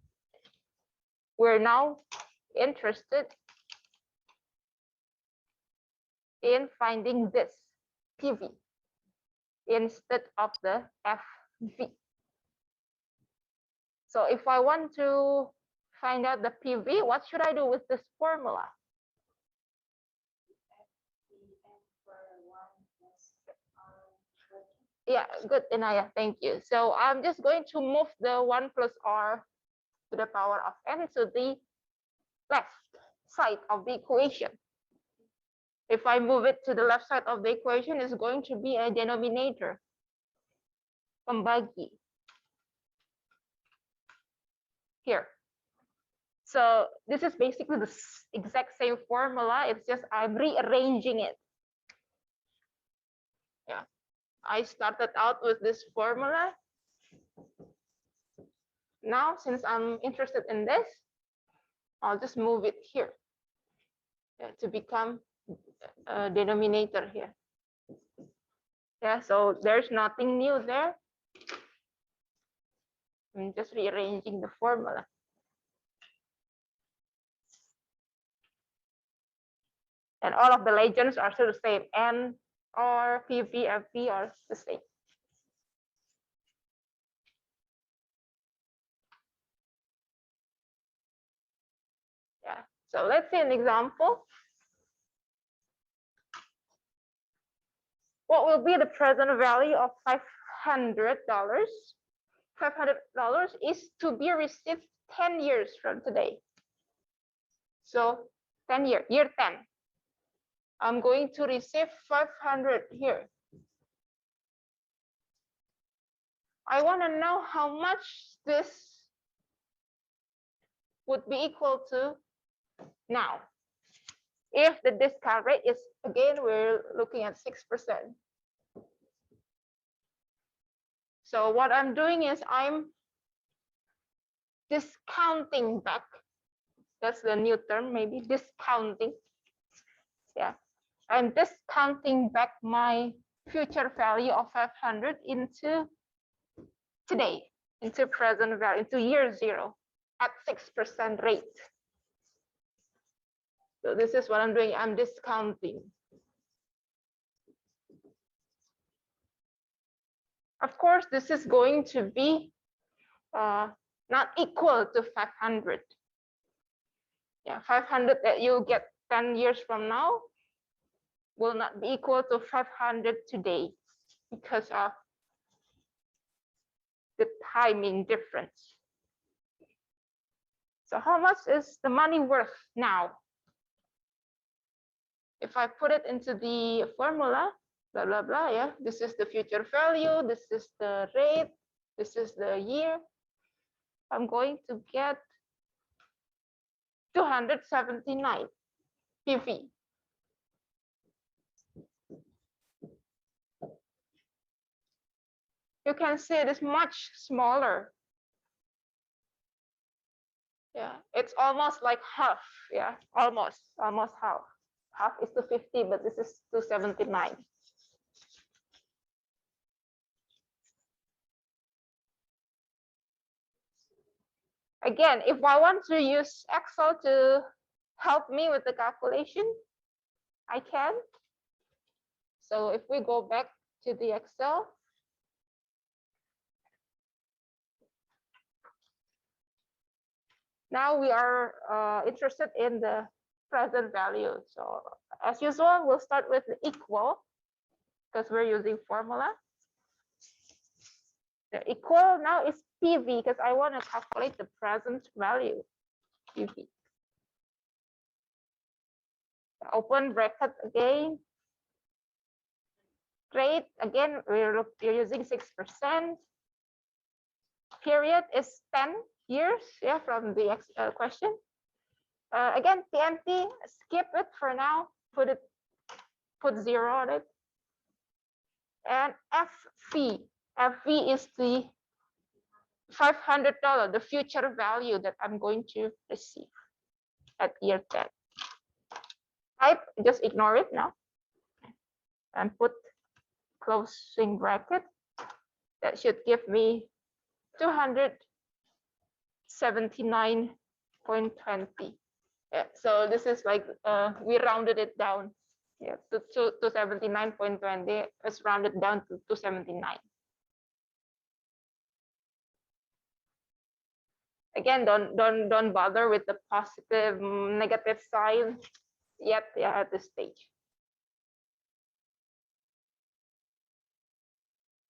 we're now interested in finding this PV instead of the FV. So if I want to find out the PV, what should I do with this formula? Yeah, good, Inaya, thank you. So I'm just going to move the 1 plus r to the power of n to the left side of the equation. If I move it to the left side of the equation, it's going to be a denominator. Pembagi. Here. So this is basically the exact same formula. It's just I'm rearranging it. Yeah. I started out with this formula. Now, since I'm interested in this, I'll just move it here to become a denominator here. Yeah, so there's nothing new there. I'm just rearranging the formula. And all of the legends are still the same. N, R, PV, FV are the same. Yeah, so let's see an example. What will be the present value of $500? $500 is to be received 10 years from today. So 10 year 10. I'm going to receive 500 here. I want to know how much this would be equal to now. If the discount rate is, again, we're looking at 6%. So what I'm doing is I'm discounting back. That's the new term, maybe discounting. Yeah, I'm discounting back my future value of 500 into today, into present value, into year 0 at 6% rate. So this is what I'm doing. I'm discounting. Of course, this is going to be not equal to 500. Yeah, 500 that you get 10 years from now will not be equal to 500 today because of the timing difference. So how much is the money worth now? If I put it into the formula, blah, blah, blah, yeah, this is the future value, this is the rate, this is the year. I'm going to get 279 PV. You can see it is much smaller. Yeah, it's almost like half. Yeah, almost half. Half is 250, but this is 279. Again, if I want to use Excel to help me with the calculation, I can. So if we go back to the Excel, now we are interested in the present value. So as usual, we'll start with the equal because we're using formula. The equal now is PV because I want to calculate the present value, PV. Open bracket again. Rate, again, we're using 6%. Period is 10 years, yeah, from the question. Again, TNT, skip it for now, put 0 on it. And FV is the $500, the future value that I'm going to receive at year 10. Type, just ignore it now. And put closing bracket. That should give me 279.20. Yeah, so this is like we rounded it down. Yeah, to 279.20. Let's round it down to 279. Again, don't bother with the positive, negative sign yet. Yeah, at this stage.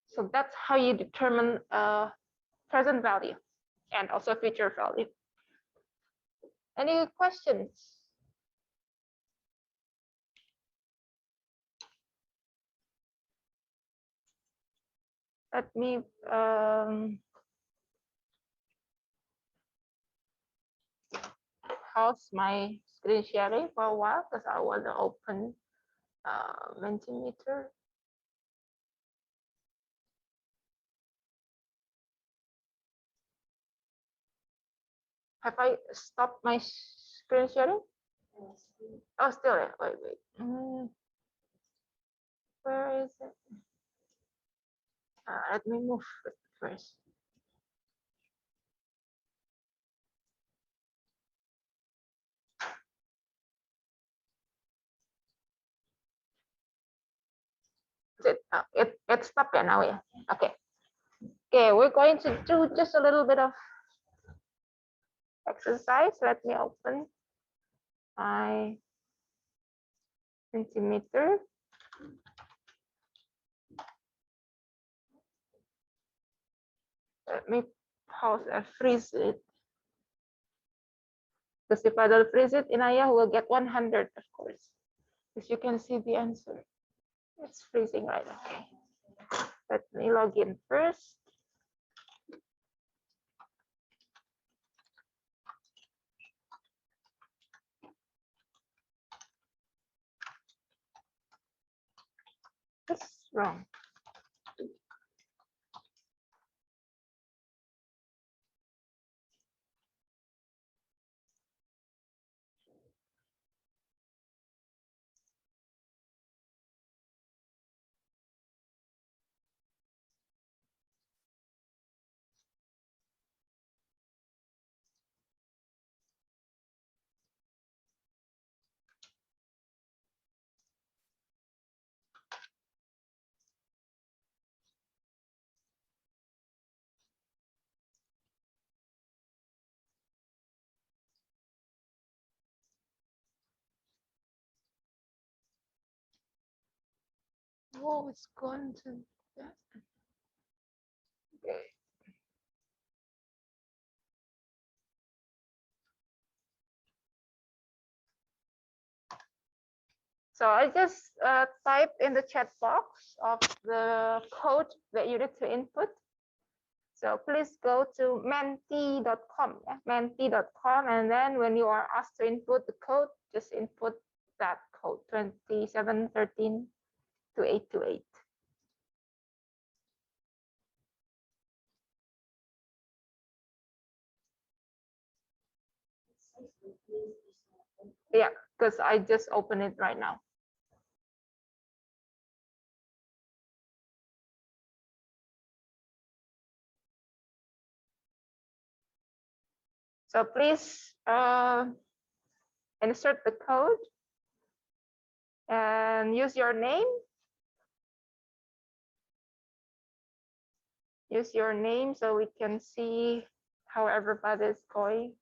So that's how you determine present value and also future value. Any questions? Let me pause my screen sharing for a while because I want to open Mentimeter. Have I stopped my screen sharing? Oh, still there. Wait. Where is it? Let me move it first. It stopped now, yeah. Okay. Okay, we're going to do just a little bit of exercise. Let me open my Mentimeter. Let me pause and freeze it. Because if I don't freeze it, Inaya will get 100, of course. Because you can see the answer. It's freezing right. Okay. Let me log in first. That's wrong. Oh, it's gone to that. Okay. So I just type in the chat box of the code that you need to input. So please go to menti.com, yeah? menti.com, and then when you are asked to input the code, just input that code 2713 to 828. Yeah, because I just opened it right now. So please insert the code and use your name. Use your name so we can see how everybody is going.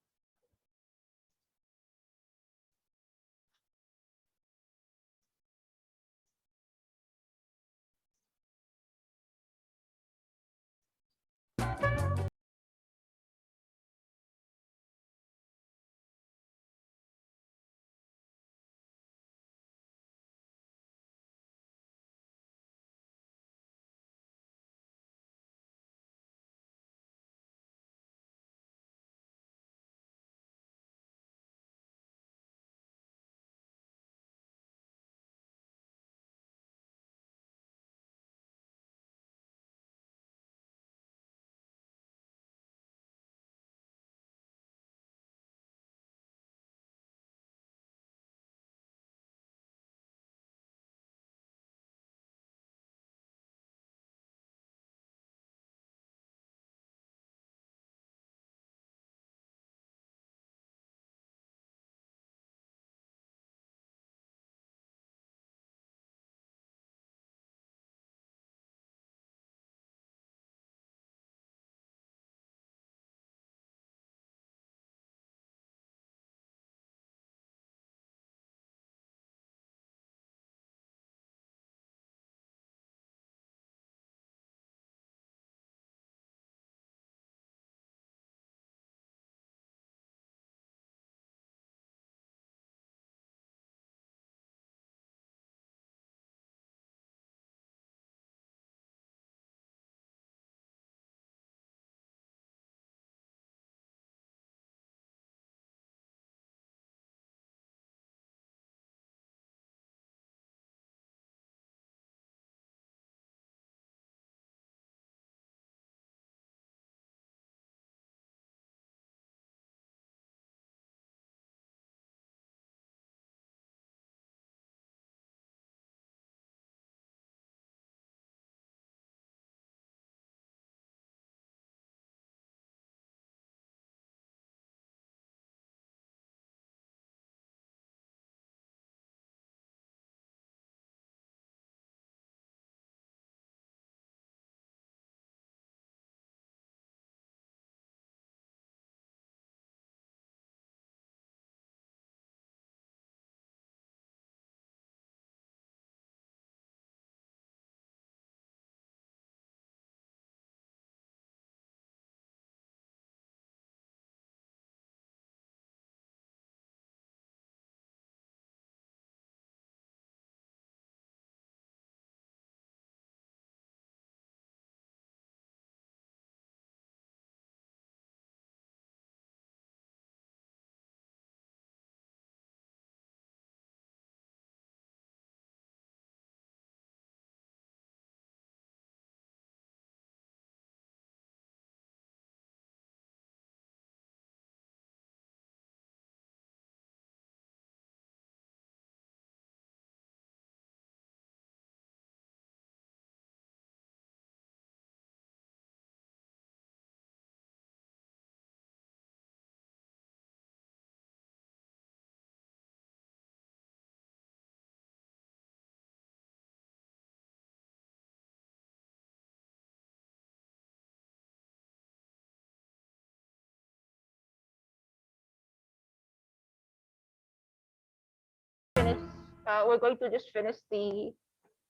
we're going to just finish the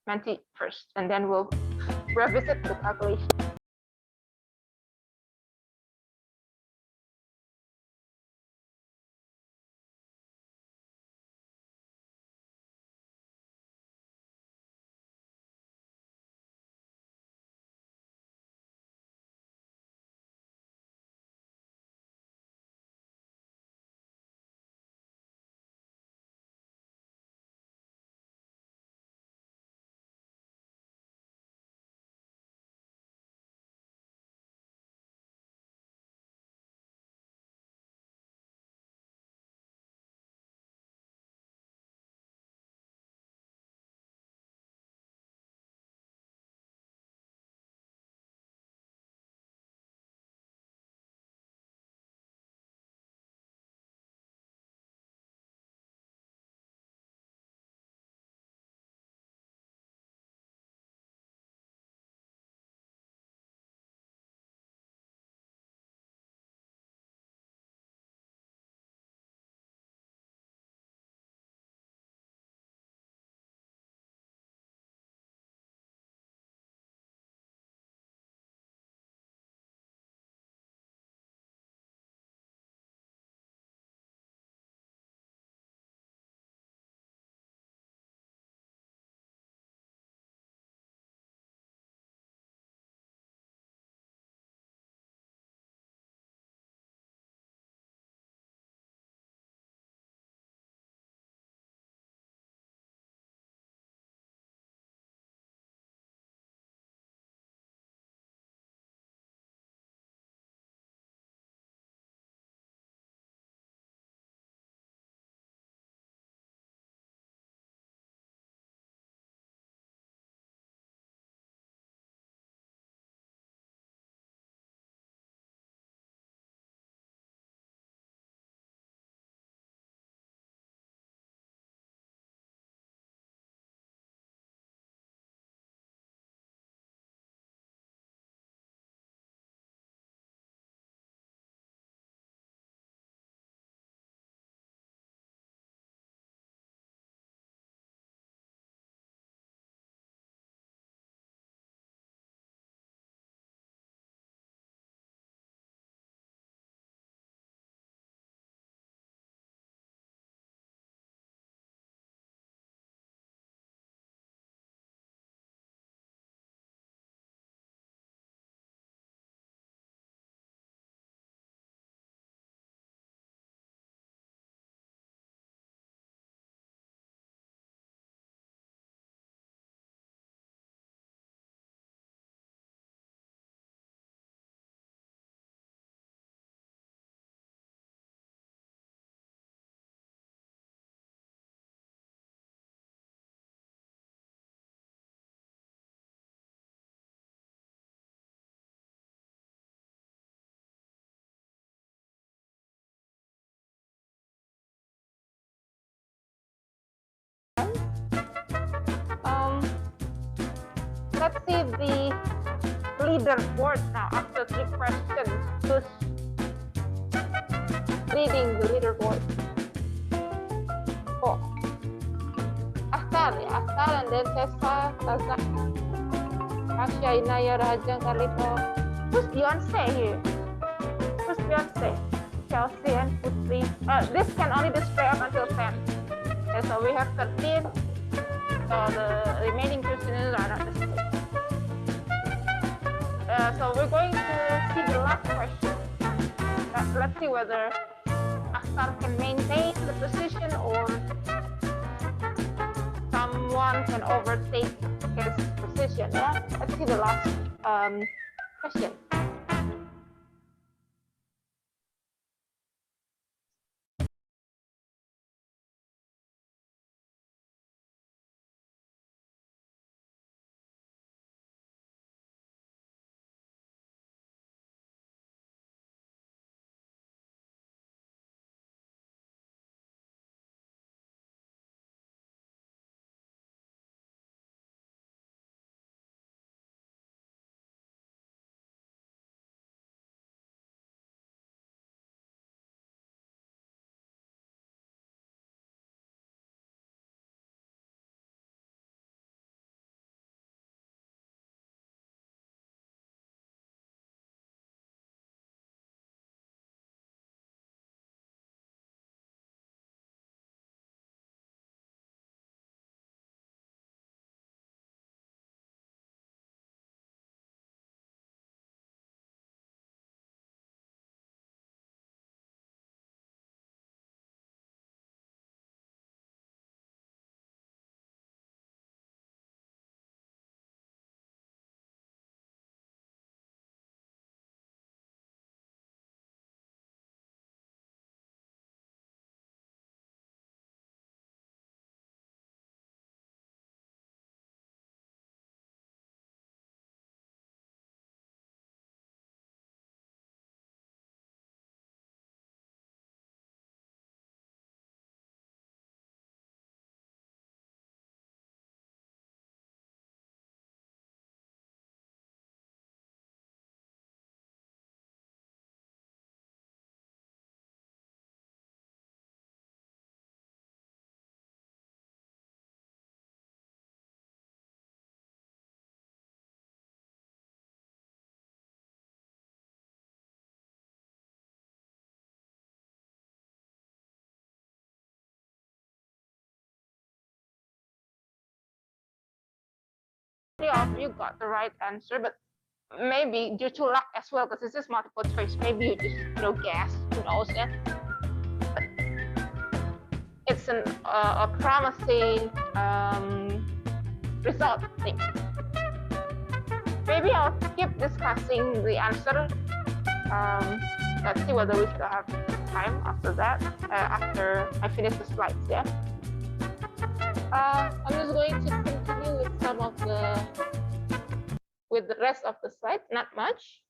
Menti first, and then we'll revisit the calculation. Let's see the leaderboard now after 3 questions. Who's leading the leaderboard? Oh, Askar, and then Tessa, Tazza, Asya, Inaya, Raja, Kalito. Who's Beyonce here? Who's Beyonce? Chelsea and Putri. This can only display up until 10. Okay, so we have 13. So the remaining questions are not displayed. So we're going to see the last question. Let's see whether Askar can maintain the position or someone can overtake his position. Yeah, let's see the last question. of you got the right answer, but maybe due to luck as well, because this is multiple choice. Maybe you just guess. Who knows? Yeah. But it's a promising result, I think. Maybe I'll keep discussing the answer. Let's see whether we still have time after that, after I finish the slides, yeah. I'm just going to continue with the rest of the slides, not much.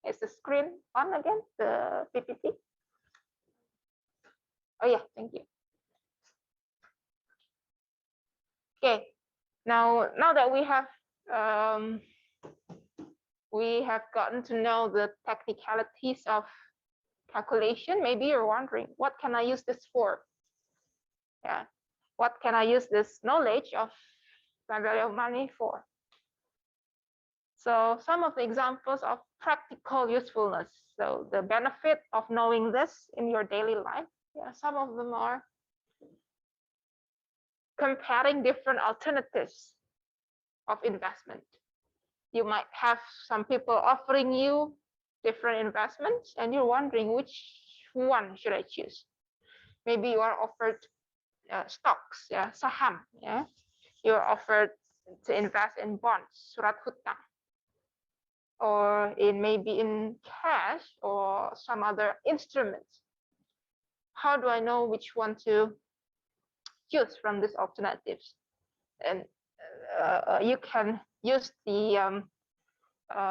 Is the screen on again, the PPT? Oh yeah, thank you. Okay, now that we have gotten to know the technicalities of calculation, maybe you're wondering, what can I use this for? Yeah, what can I use this knowledge of time value of money for? So some of the examples of practical usefulness. So the benefit of knowing this in your daily life. Yeah, some of them are comparing different alternatives of investment. You might have some people offering you different investments and you're wondering which one should I choose. Maybe you are offered stocks, yeah, saham, yeah. You're offered to invest in bonds, surat hutang, or maybe in cash or some other instruments. How do I know which one to choose from these alternatives? And you can use the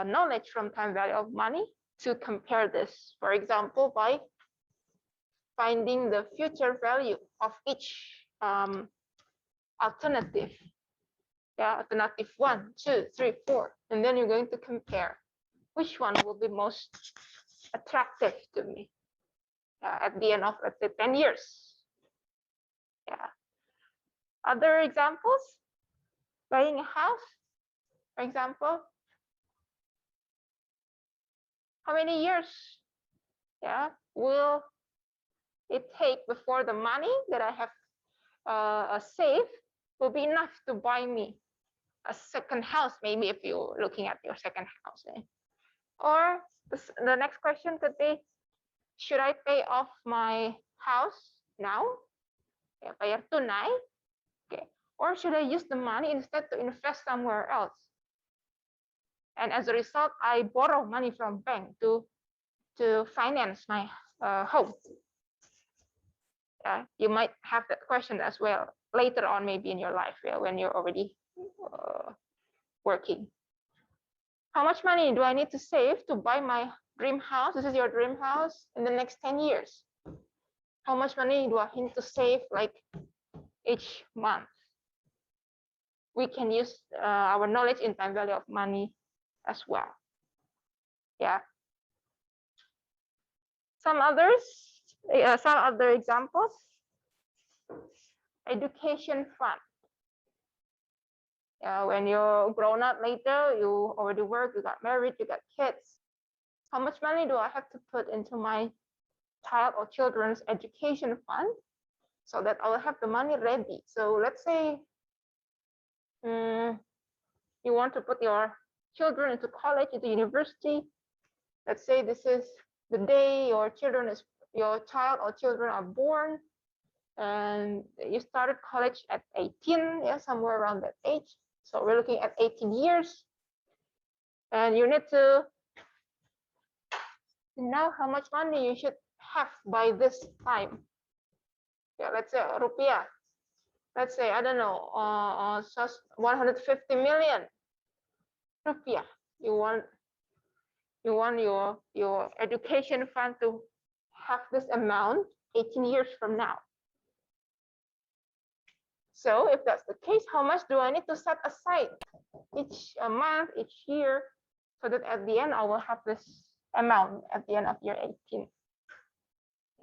knowledge from time value of money to compare this, for example, by finding the future value of each alternative. Yeah, alternative 1, 2, 3, 4, and then you're going to compare which one will be most attractive to me at the end of, let's say, 10 years. Yeah. Other examples, buying a house, for example. How many years, yeah, will it take before the money that I have saved will be enough to buy me a second house, maybe if you're looking at your second house. Or the next question could be, should I pay off my house now? Yeah, bayar tunai. Okay. Or should I use the money instead to invest somewhere else? And as a result, I borrow money from bank to finance my home. You might have that question as well later on, maybe in your life, when you're already working. How much money do I need to save to buy my dream house? This is your dream house in the next 10 years. How much money do I need to save, like, each month? We can use our knowledge in time value of money as well. Yeah. Some other examples. Education fund. When you're grown up later, you already work, you got married, you got kids. How much money do I have to put into my child or children's education fund so that I'll have the money ready? So let's say you want to put your children into college, into university. Let's say this is the day your child or children are born, and you started college at 18, yeah, somewhere around that age. So we're looking at 18 years, and you need to know how much money you should have by this time. Yeah, let's say rupiah. Let's say, I don't know, just 150 million rupiah. You want your education fund to have this amount 18 years from now. So if that's the case, how much do I need to set aside each month, each year, so that at the end I will have this amount at the end of year 18?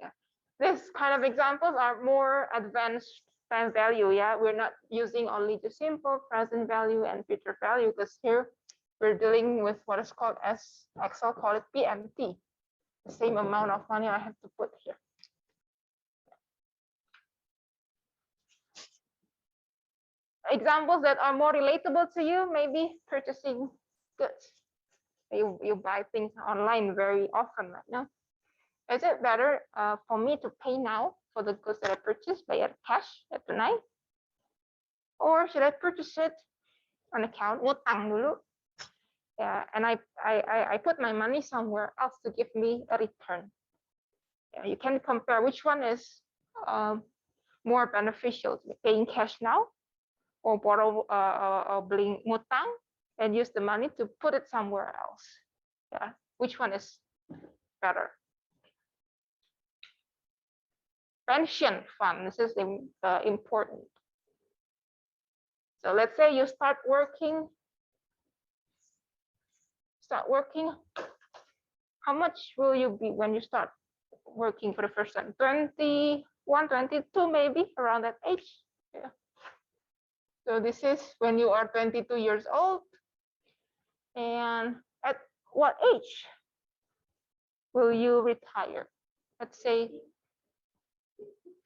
Yeah, this kind of examples are more advanced time value. Yeah, we're not using only the simple present value and future value, because here we're dealing with what is called, as Excel call it, PMT, the same amount of money I have to put here. examples that are more relatable to you, maybe purchasing goods. You buy things online very often right now. Is it better for me to pay now for the goods that I purchased by cash at the night? Or should I purchase it on account, ngutang dulu? Yeah, and I put my money somewhere else to give me a return. Yeah, you can compare which one is more beneficial, paying cash now or borrow beli ngutang and use the money to put it somewhere else. Yeah, which one is better? Pension fund, this is important. So let's say you start working. How much will you be when you start working for the first time? 21, 22, maybe around that age. Yeah. So this is when you are 22 years old. And at what age will you retire? Let's say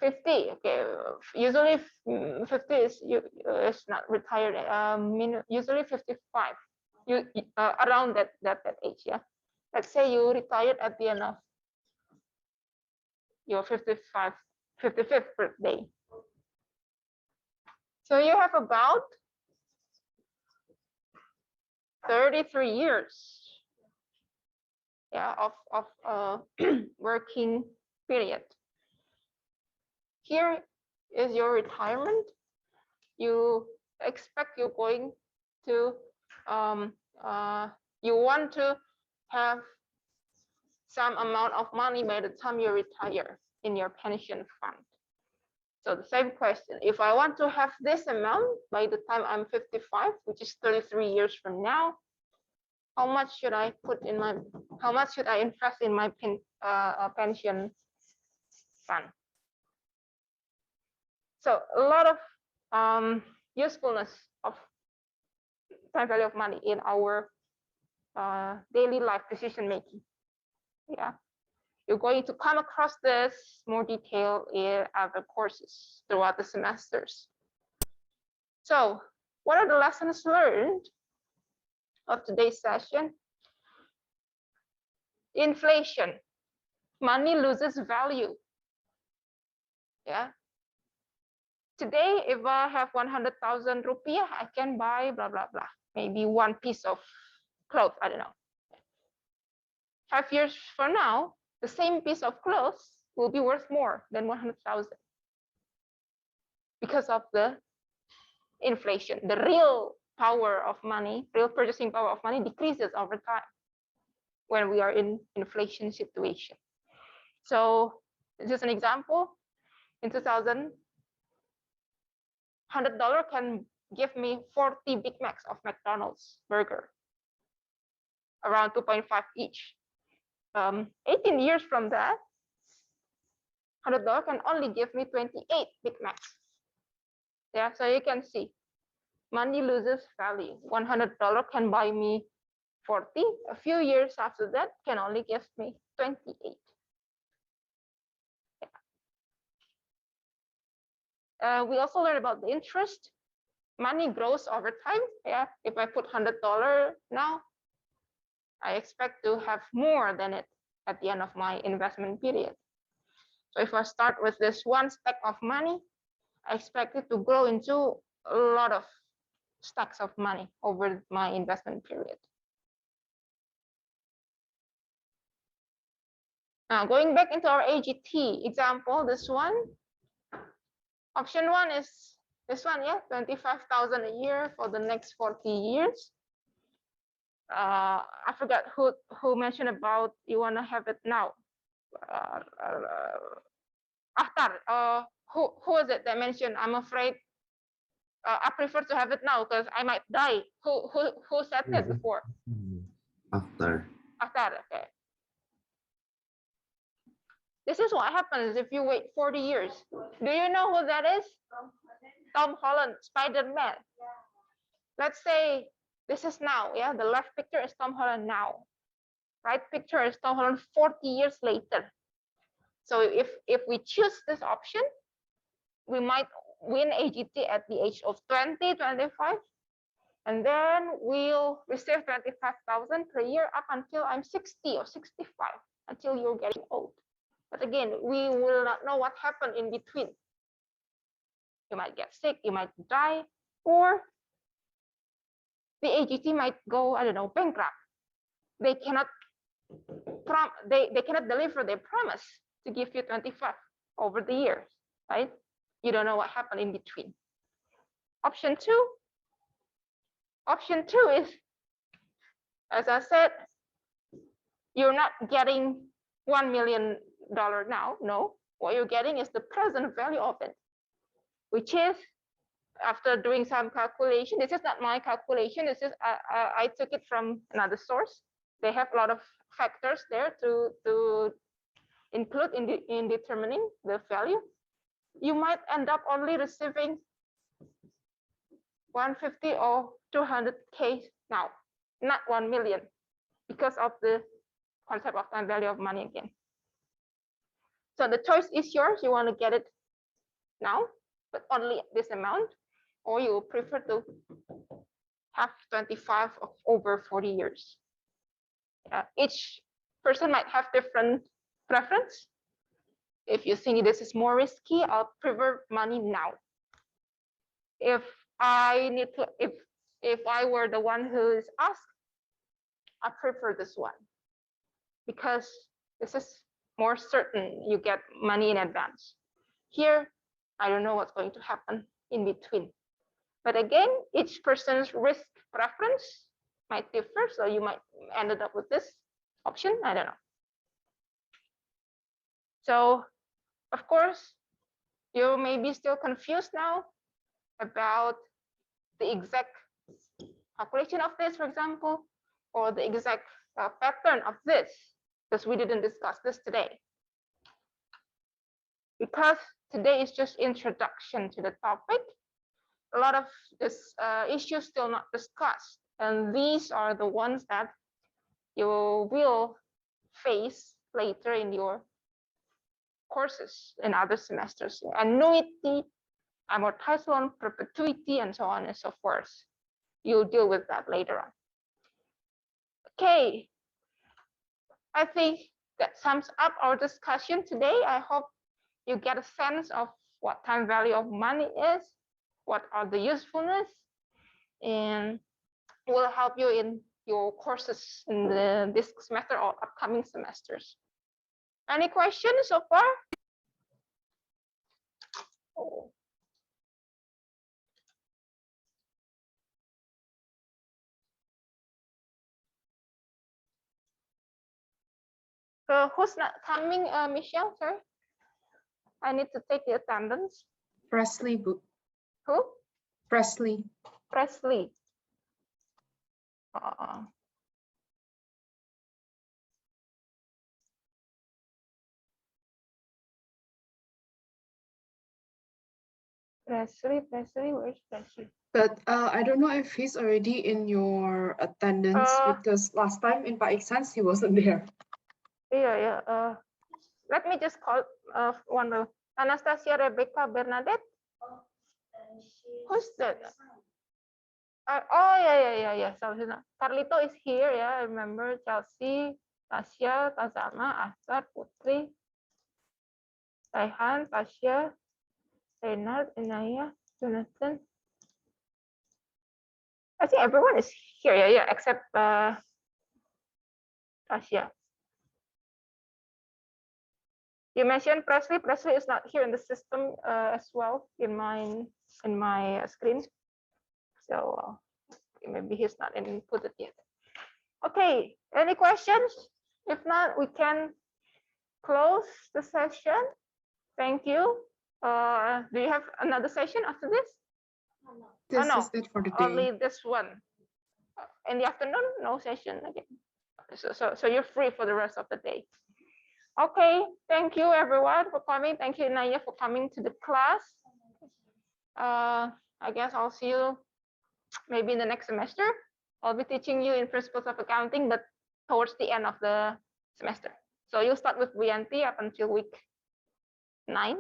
50. Okay, usually 50 is not retired. Usually 55. Around that age. Yeah. Let's say you retired at the end of your 55th birthday. So you have about 33 years, yeah, of working period. Here is your retirement. You expect you're going to you want to have some amount of money by the time you retire in your pension fund. So the same question, if I want to have this amount by the time I'm 55, which is 33 years from now, how much should I invest in my pension fund? So a lot of usefulness of time value of money in our daily life decision making. Yeah, you're going to come across this more detail in other courses throughout the semesters. So what are the lessons learned of today's session? Inflation, money loses value. Yeah. Today, if I have 100,000 rupiah, I can buy blah, blah, blah. Maybe one piece of clothes, I don't know. 5 years from now, the same piece of clothes will be worth more than 100,000 because of the inflation. The real power of money, real purchasing power of money decreases over time when we are in inflation situation. So just an example, in 2000, $100 can give me 40 Big Macs of McDonald's burger, around 2.5 each. 18 years from that, $100 can only give me 28 Big Macs. Yeah, so you can see, money loses value. $100 can buy me 40. A few years after that, can only give me 28. Yeah. We also learned about the interest. Money grows over time. Yeah, if I put $100 now, I expect to have more than it at the end of my investment period. So if I start with this one stack of money, I expect it to grow into a lot of stacks of money over my investment period. Now going back into our AGT example, this one, option one is this one, yeah, 25,000 a year for the next 40 years. I forgot who mentioned about you want to have it now. After who is it that mentioned? I'm afraid I prefer to have it now because I might die. Who said that before? After. Okay. This is what happens if you wait 40 years. Do you know who that is? Tom Holland, Spider-Man. Let's say this is now, yeah, the left picture is Tom Holland now. Right picture is Tom Holland 40 years later. So if we choose this option, we might win AGT at the age of 20, 25, and then we'll receive 25,000 per year up until I'm 60 or 65, until you're getting old. But again, we will not know what happened in between. You might get sick, you might die, or the AGT might go, I don't know, bankrupt. They cannot they cannot deliver their promise to give you 25 over the years, right? You don't know what happened in between. Option two is, as I said, you're not getting $1 million now. No, what you're getting is the present value of it, which is, after doing some calculation, this is not my calculation, this is I took it from another source. They have a lot of factors there to include in determining the value. You might end up only receiving 150 or 200K now, not 1 million, because of the concept of time value of money again. So the choice is yours. You want to get it now, but only this amount, or you prefer to have 25 of over 40 years. Each person might have different preference. If you think this is more risky, I'll prefer money now. If I need to, if I were the one who is asked, I prefer this one, because this is more certain you get money in advance. Here, I don't know what's going to happen in between. But again, each person's risk preference might differ, so you might end up with this option. I don't know. So, of course, you may be still confused now about the exact calculation of this, for example, or the exact pattern of this, because we didn't discuss this today. Because today is just introduction to the topic, a lot of this issues still not discussed, and these are the ones that you will face later in your courses in other semesters. Annuity, amortized loan, perpetuity, and so on and so forth. You'll deal with that later on. Okay, I think that sums up our discussion today. I hope you get a sense of what time value of money is, what are the usefulness, and will help you in your courses in this semester or upcoming semesters. Any questions so far? Oh. So who's not coming, Michelle? Sorry, I need to take the attendance. Presley. Who? Presley. Presley. Presley, where's Presley? But I don't know if he's already in your attendance, because last time in Pak Iksan's he wasn't there. Yeah. Let me just call one more. Anastasia Rebecca Bernadette. Who's that? Oh yeah. So Carlito is here. Yeah, I remember. Chelsea, Tasya, Tazama, Asar, Putri, Raihan, Tasya, Renard, Inaya, Jonathan. I think everyone is here. Yeah, except Tasya. You mentioned Presley. Presley is not here in the system as well in my screen. So maybe he's not inputted yet. Okay, any questions? If not, we can close the session. Thank you. Do you have another session after this? This is it for the day. Only this one. In the afternoon, no session again. So you're free for the rest of the day. Okay, thank you everyone for coming. Thank you, Naya, for coming to the class. I guess I'll see you maybe in the next semester. I'll be teaching you in principles of accounting, but towards the end of the semester. So you'll start with VNT up until week 9.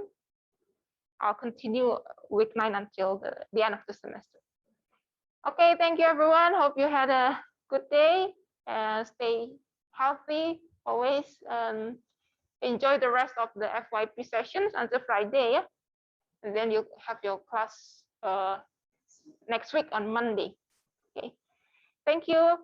I'll continue week 9 until the end of the semester. Okay, thank you everyone. Hope you had a good day. Stay healthy always. Enjoy the rest of the FYP sessions until Friday. Yeah? And then you have your class next week on Monday. Okay, thank you.